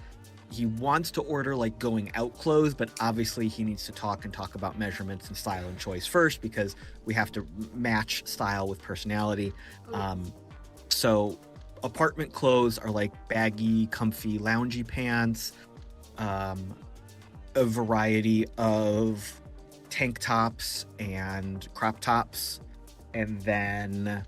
He wants to order like going out clothes, but obviously he needs to talk about measurements and style and choice first, because we have to match style with personality. So apartment clothes are like baggy, comfy, loungy pants, a variety of tank tops and crop tops, and then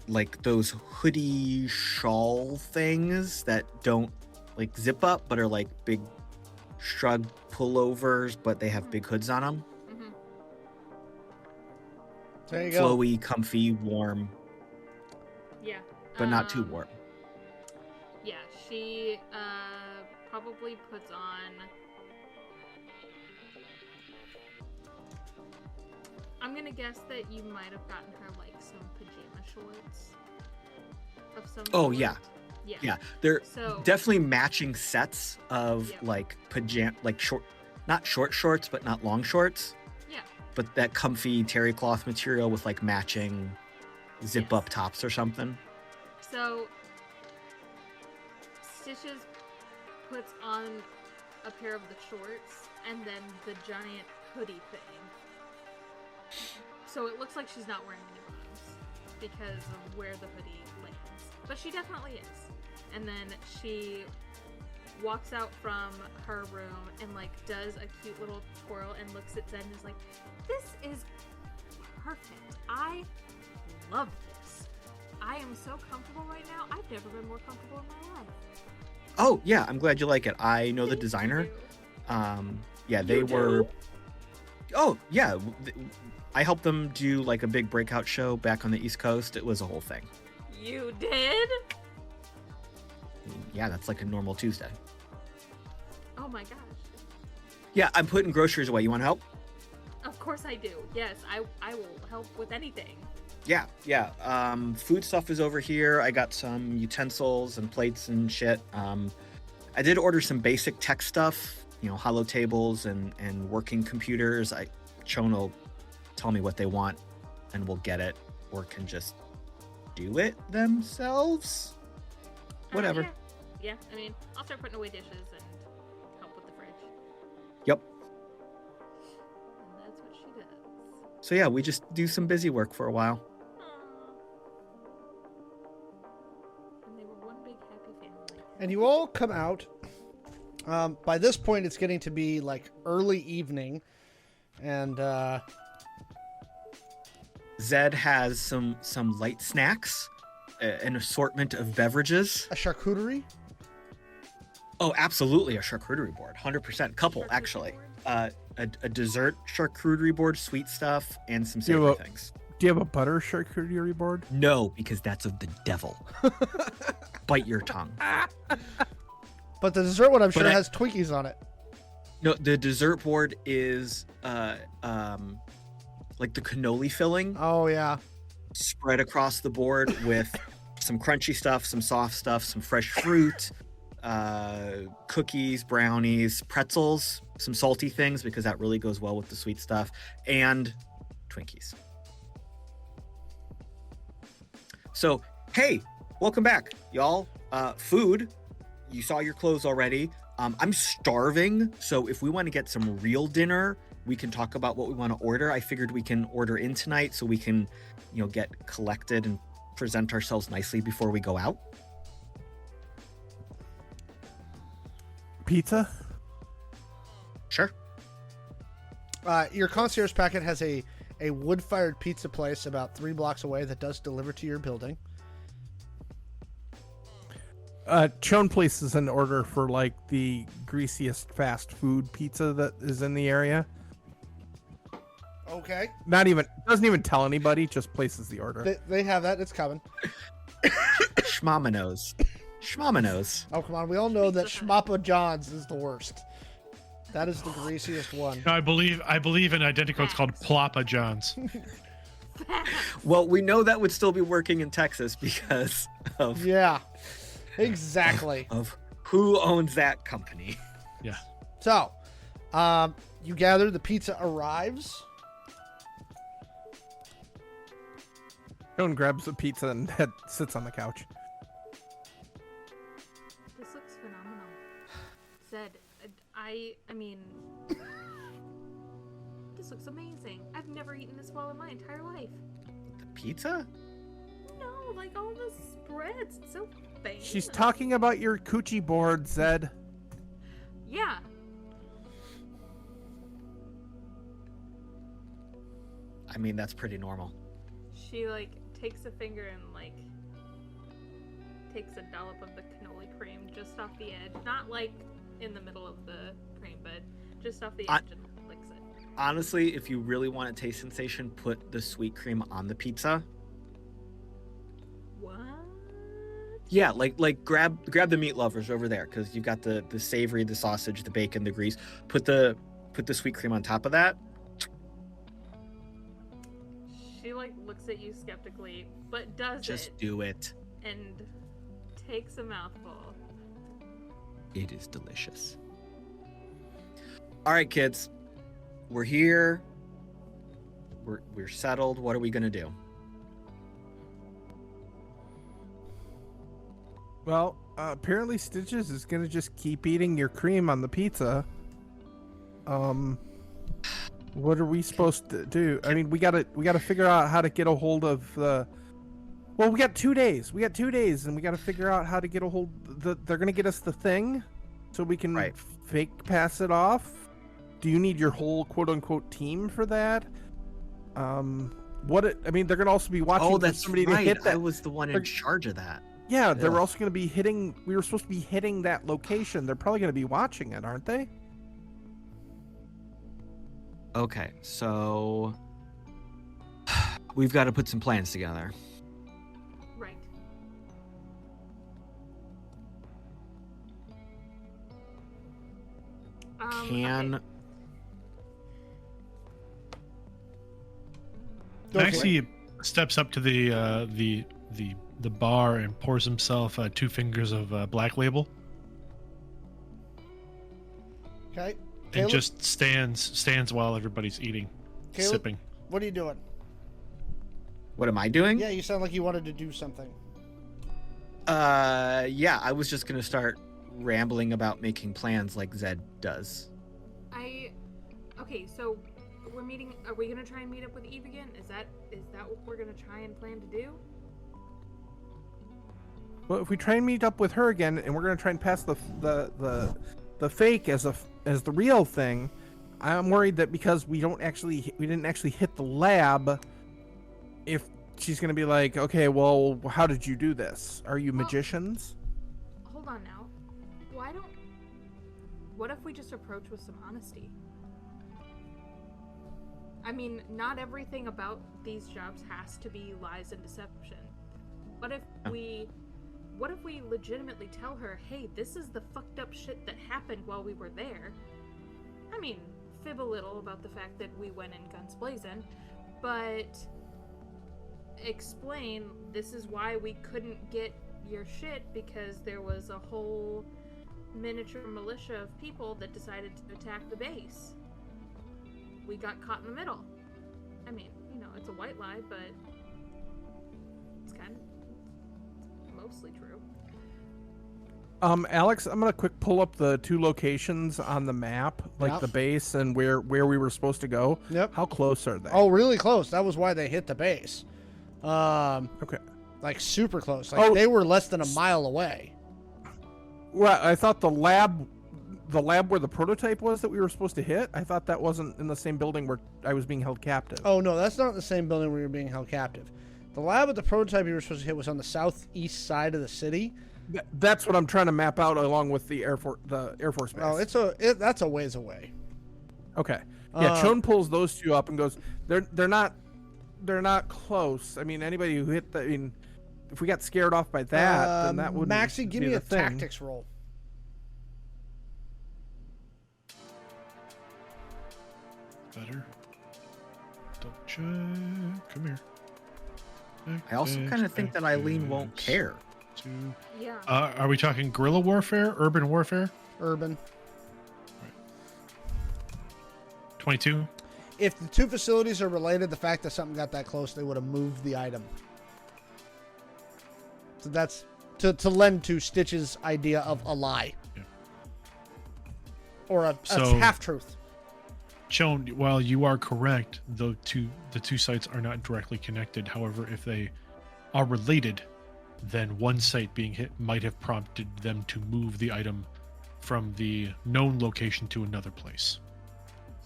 like those hoodie shawl things that don't like zip up but are like big shrug pullovers, but they have big hoods on them. Mm-hmm. There you go. Flowy, comfy, warm, Yeah. but not too warm. Yeah, she probably puts on. I'm gonna guess that you might have gotten her like some pajama shorts of some Oh, sort. yeah. Yeah. Yeah, they're So definitely matching sets of Yep. like like not short shorts, but not long shorts. Yeah. But that comfy terry cloth material with like matching zip Yes. up tops or something. So Stitches puts on a pair of the shorts and then the giant hoodie thing. So it looks like she's not wearing any bottoms because of where the hoodie lands. But she definitely is. And then she walks out from her room and like does a cute little twirl and looks at Zed and is like, "This is perfect. I love this. I am so comfortable right now. I've never been more comfortable in my life." Oh yeah, I'm glad you like it. I know the Thank designer. you. Yeah, they You were. do? Oh yeah, I helped them do like a big breakout show back on the East Coast. It was a whole thing. You did? Yeah, that's like a normal Tuesday. Oh my gosh. Yeah, I'm putting groceries away. You want to help? Of course I do. Yes, I will help with anything. Yeah. Food stuff is over here. I got some utensils and plates and shit. I did order some basic tech stuff, holo tables and working computers. Chon will tell me what they want and we'll get it, or can just do it themselves. Whatever. Yeah, I mean, I'll start putting away dishes and help with the fridge. Yep. And that's what she does. So yeah, we just do some busy work for a while. And they were one big happy family. And you all come out. By this point, it's getting to be like early evening, and Zed has some light snacks, an assortment of beverages. a charcuterie. Oh, absolutely, a charcuterie board, 100%. Couple, Charcuterie actually. board? A dessert charcuterie board, sweet stuff, and some Do you savory have a- things. Do you have a butter charcuterie board? No, because that's of the devil. Bite your tongue. But the dessert one, I'm sure, But has Twinkies on it. No, the dessert board is like the cannoli filling Oh yeah. spread across the board with some crunchy stuff, some soft stuff, some fresh fruit, cookies, brownies, pretzels, some salty things because that really goes well with the sweet stuff, and Twinkies. So, hey, welcome back, y'all. Food. You saw your clothes already. I'm starving, so if we want to get some real dinner, we can talk about what we want to order. I figured we can order in tonight so we can, get collected and present ourselves nicely before we go out. Pizza? Sure. Your concierge packet has a wood-fired pizza place about 3 blocks away that does deliver to your building. Chon places an order for like the greasiest fast food pizza that is in the area. Okay. Doesn't even tell anybody, just places the order. They have that. It's coming. Schmamanos. Schmamanos. Oh, come on. We all know that Pizza Hut. Schmappa John's is the worst. That is the greasiest one. No, I believe an identical. It's called Ploppa John's. Well, we know that would still be working in Texas because of Yeah. Exactly. of who owns that company. Yeah. So, you gather, the pizza arrives. Joan grabs a pizza and sits on the couch. This looks phenomenal. Zed, I mean, this looks amazing. I've never eaten this well in my entire life. The pizza? No, like all the spreads. It's so famous. She's talking about your coochie board, Zed. Yeah. I mean, that's pretty normal. She like takes a finger and like takes a dollop of the cannoli cream just off the edge, not like in the middle of the cream, but just off the edge and licks it. Honestly, if you really want a taste sensation, put the sweet cream on the pizza. What? Yeah, like grab the meat lovers over there, because you got the savory, the sausage, the bacon, the grease. Put the sweet cream on top of that. She like looks at you skeptically, but does Just do it. and takes a mouthful. It is delicious. All right, kids. We're here. We're settled. What are we gonna do? Well, apparently Stitches is gonna just keep eating your cream on the pizza. What are we supposed to do? I mean, we gotta figure out how to get a hold of the. Well, we got 2 days. We got 2 days, and we gotta figure out how to get a hold. They're gonna get us the thing, so we can Right. fake pass it off. Do you need your whole quote unquote team for that? I mean, they're gonna also be watching Oh, for that's somebody right. to hit that. I was the one in they're- charge of that. Yeah, they were Ugh. also going to be hitting. We were supposed to be hitting that location. They're probably going to be watching it, aren't they? Okay, so we've got to put some plans together. Right. Can Okay. Maxie steps up to the bar and pours himself 2 fingers of Black Label Okay. and Caleb, just stands while everybody's eating, Caleb? sipping. what are you doing? What am I doing? Yeah, you sound like you wanted to do something. Yeah, I was just gonna start rambling about making plans like Zed does. Okay, so we're meeting. Are we gonna try and meet up with Eve again? Is that what we're gonna try and plan to do? Well, if we try and meet up with her again, and we're going to try and pass the fake as the real thing, I'm worried that because we didn't actually hit the lab, if she's going to be like, okay, well, how did you do this? Are you Well- magicians? Hold on now. What if we just approach with some honesty? I mean, not everything about these jobs has to be lies and deception. What if we legitimately tell her, hey, this is the fucked up shit that happened while we were there? I mean, fib a little about the fact that we went in guns blazing, but explain this is why we couldn't get your shit because there was a whole miniature militia of people that decided to attack the base. We got caught in the middle. I mean, it's a white lie, but it's mostly true. Alex, I'm going to quick pull up the 2 locations on the map, like Yep. the base and where we were supposed to go. Yep. How close are they? Oh, really close. That was why they hit the base. Okay. Like super close. Like Oh. they were less than a mile away. Well, I thought the lab where the prototype was that we were supposed to hit, I thought that wasn't in the same building where I was being held captive. Oh no, that's not the same building where you're being held captive. The lab with the prototype you were supposed to hit was on the southeast side of the city. That's what I'm trying to map out along with the Air Force base. Oh, that's a ways away. Okay. Yeah, Uh, Chon pulls those 2 up and goes, they're not close. I mean, anybody who hit if we got scared off by that, then that would Maxie, give be me the a thing. tactics roll. Better. Double check. Come here. I also kind of think that Eileen won't Tactics. care. Yeah. Are we talking guerrilla warfare, urban warfare? Urban. 22. If the two facilities are related, the fact that something got that close, they would have moved the item. So that's to lend to Stitch's idea of a lie. Yeah. Or a So- half-truth. Joan, while you are correct, the two sites are not directly connected. However, if they are related, then one site being hit might have prompted them to move the item from the known location to another place.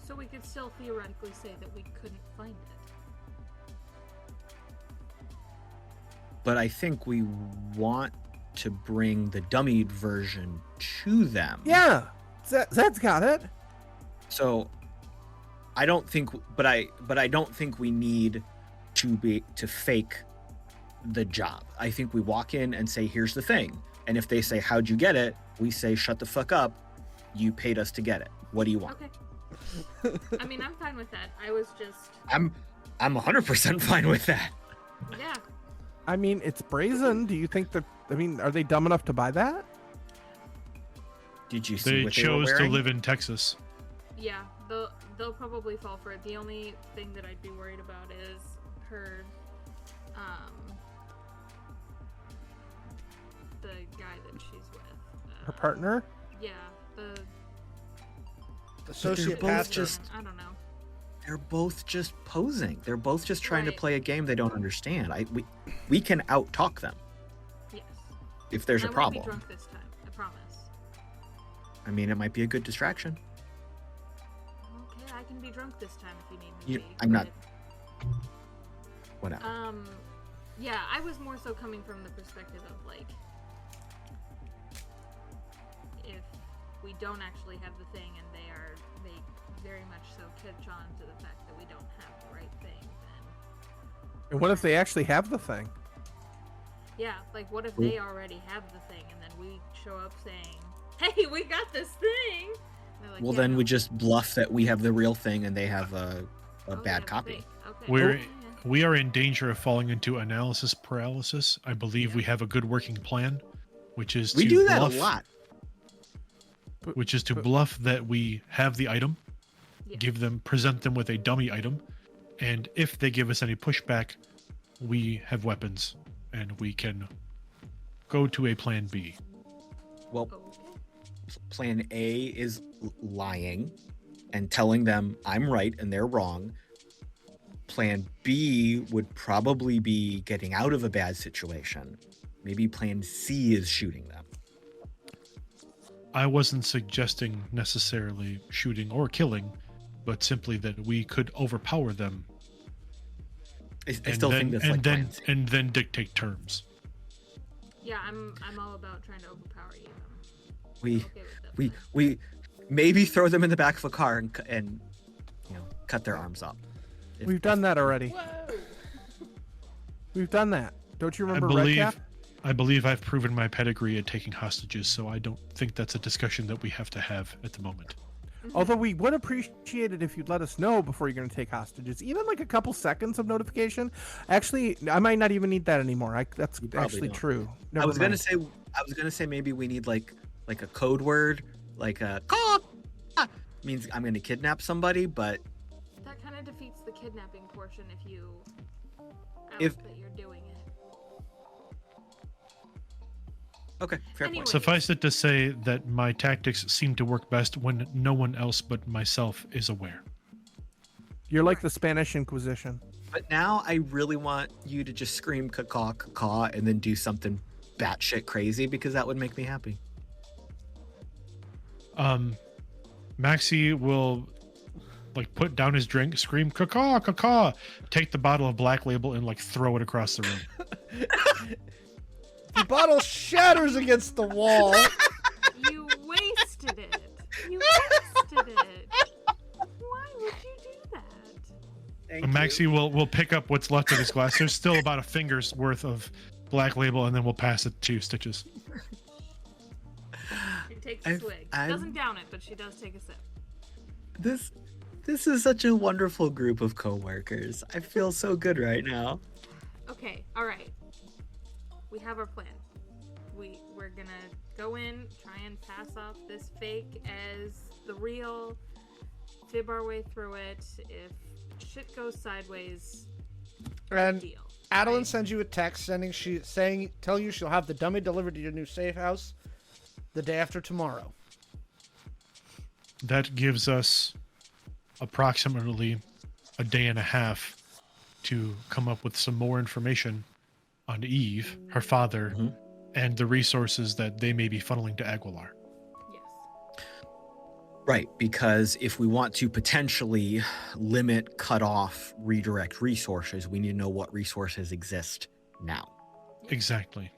So we could still theoretically say that we couldn't find it. But I think we want to bring the dummied version to them. Yeah, Zed's got it. So I don't think, but I don't think we need to fake the job. I think we walk in and say, "Here's the thing," and if they say, "How'd you get it?" we say, "Shut the fuck up. You paid us to get it. What do you want?" Okay. I mean, I'm fine with that. I was just, I'm 100% fine with that. yeah. I mean, it's brazen. Do you think that? I mean, are they dumb enough to buy that? Did you see They what they were chose to wearing? live in Texas. Yeah, they'll probably fall for it. The only thing that I'd be worried about is her, the guy that she's with. Her partner? Yeah, the Associate both pastor. just- I don't know. They're both just posing. They're both just trying to Right. play a game they don't understand. We can out talk them Yes. if there's a I won't problem. be drunk this time. I promise. I mean, it might be a good distraction. Okay, I can be drunk this time if you need me to You- be. I'm not- but, Whatever. yeah, I was more so coming from the perspective of like, if we don't actually have the thing and they very much so catch on to the fact that we don't have the right thing, then And what if they actually have the thing? yeah, like what if they already have the thing and then we show up saying, "Hey, we got this thing." And they're like, Well, "Yeah, then no, we just bluff that we have the real thing and they have a oh, bad yeah, copy. fake. Okay. We're Yeah. we are in danger of falling into analysis paralysis. I believe we have a good working plan, which is We to do that bluff, a lot. which is to bluff that we have the item, Yeah. present them with a dummy item, and if they give us any pushback, we have weapons and we can go to a plan B. Well, Okay. plan A is lying and telling them I'm right and they're wrong. Plan B would probably be getting out of a bad situation. Maybe plan C is shooting them. I wasn't suggesting necessarily shooting or killing, but simply that we could overpower them I and still then think that's and like then plan C. and then dictate terms. Yeah, I'm all about trying to overpower you. we Okay with that. we maybe throw them in the back of a car and cut their arms off. If- We've done that already. We've done that. Don't you I remember believe Redcap? I believe I've proven my pedigree at taking hostages, so I don't think that's a discussion that we have to have at the moment. Although we would appreciate it if you'd let us know before you're going to take hostages, even like a couple seconds of notification. Actually, I might not even need that anymore. That's You probably actually don't. true. I Never was gonna mind. say maybe we need like a code word, like a caw, means I'm gonna kidnap somebody, but That kind of defeats the kidnapping portion if you out If- that you're doing it. okay, fair Anyway. point. Suffice it to say that my tactics seem to work best when no one else but myself is aware. You're like the Spanish Inquisition. But now I really want you to just scream caw caw and then do something batshit crazy because that would make me happy. Maxie will like put down his drink, scream caw caw, take the bottle of Black Label and like throw it across the room. The bottle shatters against the wall. You wasted it. You wasted it. Why would you do that? Thank Maxie will pick up what's left of his glass. There's still about a finger's worth of Black Label, and then we'll pass it to Stitches. She takes a swig. She doesn't down it, but she does take a sip. This is such a wonderful group of coworkers. I feel so good right now. Okay, all right. We have our plan. We're gonna go in, try and pass off this fake as the real, fib our way through it. If shit goes sideways, And deal. Adeline sends you a text telling you she'll have the dummy delivered to your new safe house the day after tomorrow. That gives us approximately a day and a half to come up with some more information on Eve, her father, and the resources that they may be funneling to Aguilar. Yes. Right, because if we want to potentially limit, cut off, redirect resources, we need to know what resources exist now. Exactly.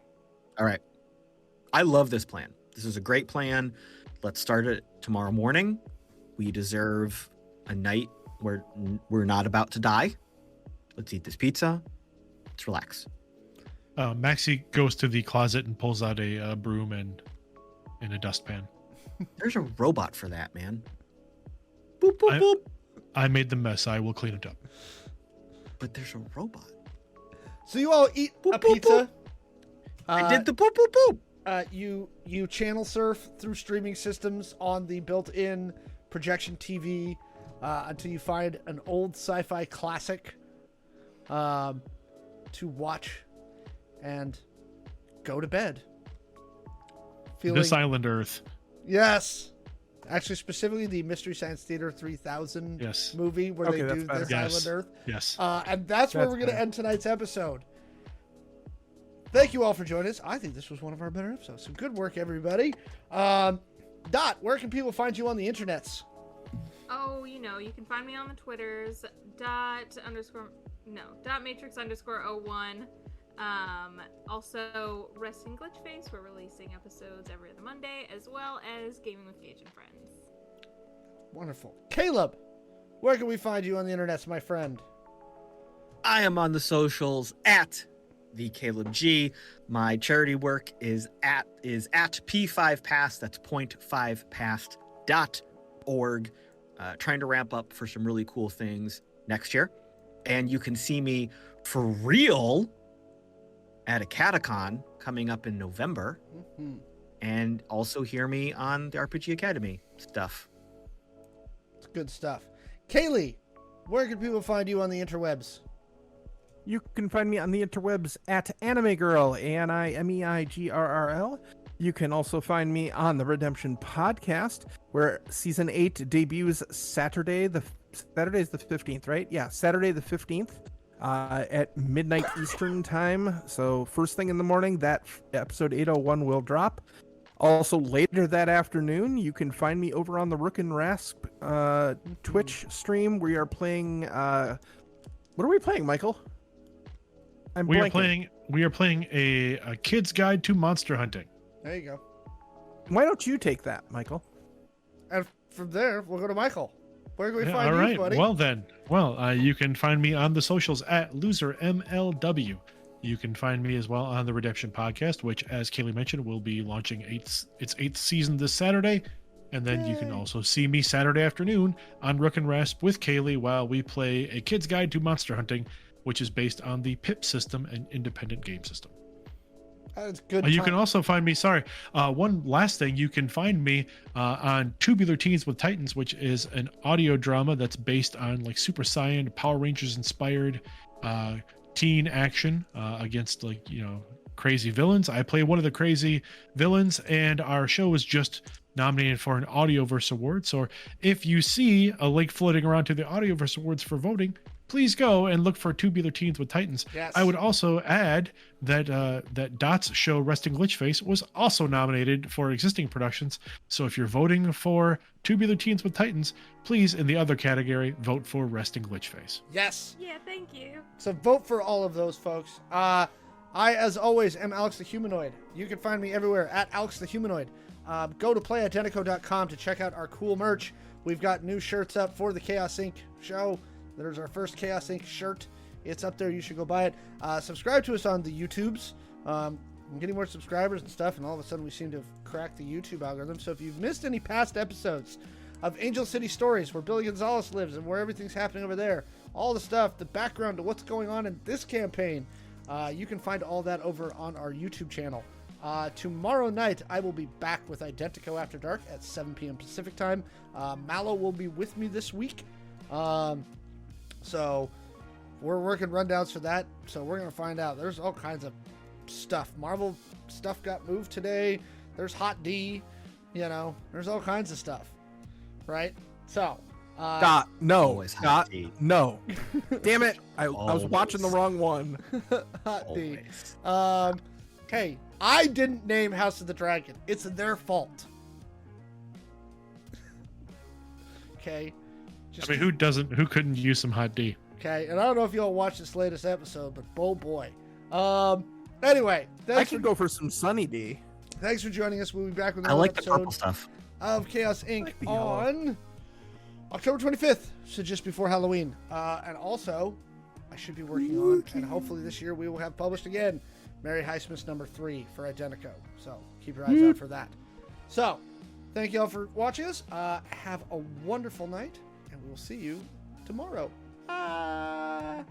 All right. I love this plan. This is a great plan. Let's start it tomorrow morning. We deserve a night where we're not about to die. Let's eat this pizza. Let's relax. Maxie goes to the closet and pulls out a broom and a dustpan. There's a robot for that, man. Boop, boop, boop. I made the mess. I will clean it up. But there's a robot. So you all eat Boop, a boop, pizza. I did the boop, boop, boop. You channel surf through streaming systems on the built-in projection TV until you find an old sci-fi classic to watch and go to bed. This island Earth. Yes. Actually, specifically the Mystery Science Theater 3000 Yes. movie where Okay, they that's do better. this Yes. island Earth. Yes. And that's where That's we're going to better. end tonight's episode. Thank you all for joining us. I think this was one of our better episodes. So good work, everybody. Dot, where can people find you on the internets? Oh, you can find me on the Twitters, @matrix_01. Also, Resting Glitch Face. We're releasing episodes every other Monday, as well as Gaming with Gage and Friends. Wonderful. Caleb, where can we find you on the internets, my friend? I am on the socials at the Caleb G. My charity work is at P5Pass. That's .5past.org. Trying to ramp up for some really cool things next year. And you can see me for real at a Catacon coming up in November. Mm-hmm. And also hear me on the RPG Academy stuff. It's good stuff. Kaylee, where can people find you on the interwebs? You can find me on the interwebs at Anime Girl, ANIMEIGRRL. You can also find me on the Redemption Podcast, where season 8 debuts Saturday is the 15th, right? Yeah, Saturday the 15th at midnight Eastern time. So first thing in the morning, that episode 801 will drop. Also later that afternoon, you can find me over on the Rook and Rasp Twitch stream. We are playing. What are we playing, Michael? We are playing a kid's guide to monster hunting. There you go. Why don't you take that, Michael? And from there, we'll go to Michael. Where can we Yeah, find all you, right. buddy? Well, you can find me on the socials at LoserMLW. You can find me as well on the Redemption Podcast, which, as Kaylee mentioned, will be launching its 8th season this Saturday. And then you can also see me Saturday afternoon on Rook and Rasp with Kaylee while we play a kid's guide to monster hunting, which is based on the PIP system, an independent game system. That's good. You time. can also find me, one last thing, you can find me on Tubular Teens with Titans, which is an audio drama that's based on like Super Saiyan, Power Rangers inspired teen action against crazy villains. I play one of the crazy villains, and our show was just nominated for an Audioverse Award. So if you see a link floating around to the Audioverse Awards for voting, please go and look for Tubular Teens with Titans. Yes. I would also add that Dot's show, Resting Glitch Face, was also nominated for existing productions. So if you're voting for Tubular Teens with Titans, please, in the other category, vote for Resting Glitch Face. Yes. Yeah, thank you. So vote for all of those, folks. I, as always, am Alex the Humanoid. You can find me everywhere at Alex the Humanoid. Go to playidentico.com to check out our cool merch. We've got new shirts up for the Chaos Inc. show. There's our first Chaos Inc. shirt. It's up there. You should go buy it. Subscribe to us on the YouTubes. I'm getting more subscribers and stuff, and all of a sudden we seem to have cracked the YouTube algorithm. So if you've missed any past episodes of Angel City Stories, where Billy Gonzalez lives and where everything's happening over there, all the stuff, the background to what's going on in this campaign, you can find all that over on our YouTube channel. Tomorrow night, I will be back with Identico After Dark at 7 p.m. Pacific time. Mallow will be with me this week. So we're working rundowns for that. So we're going to find out. There's all kinds of stuff. Marvel stuff got moved today. There's Hot D. There's all kinds of stuff. Right? So. No. Always Hot D. No. Damn it. I was watching the wrong one. Hot D. Always. Hey, I didn't name House of the Dragon. It's their fault. Okay. I mean, who couldn't use some hot D? Okay, and I don't know if y'all watched this latest episode, but oh boy. Anyway, I could go for some Sunny D. thanks for joining us. We'll be back with I another like the episode purple stuff. of Chaos Inc. like the yellow. on October 25th, so just before Halloween. And also, I should be working on, and hopefully this year we will have published again, Mary Highsmith's number 3 for Identico. So keep your eyes out for that. So, thank you all for watching us. Have a wonderful night, and we will see you tomorrow. Bye.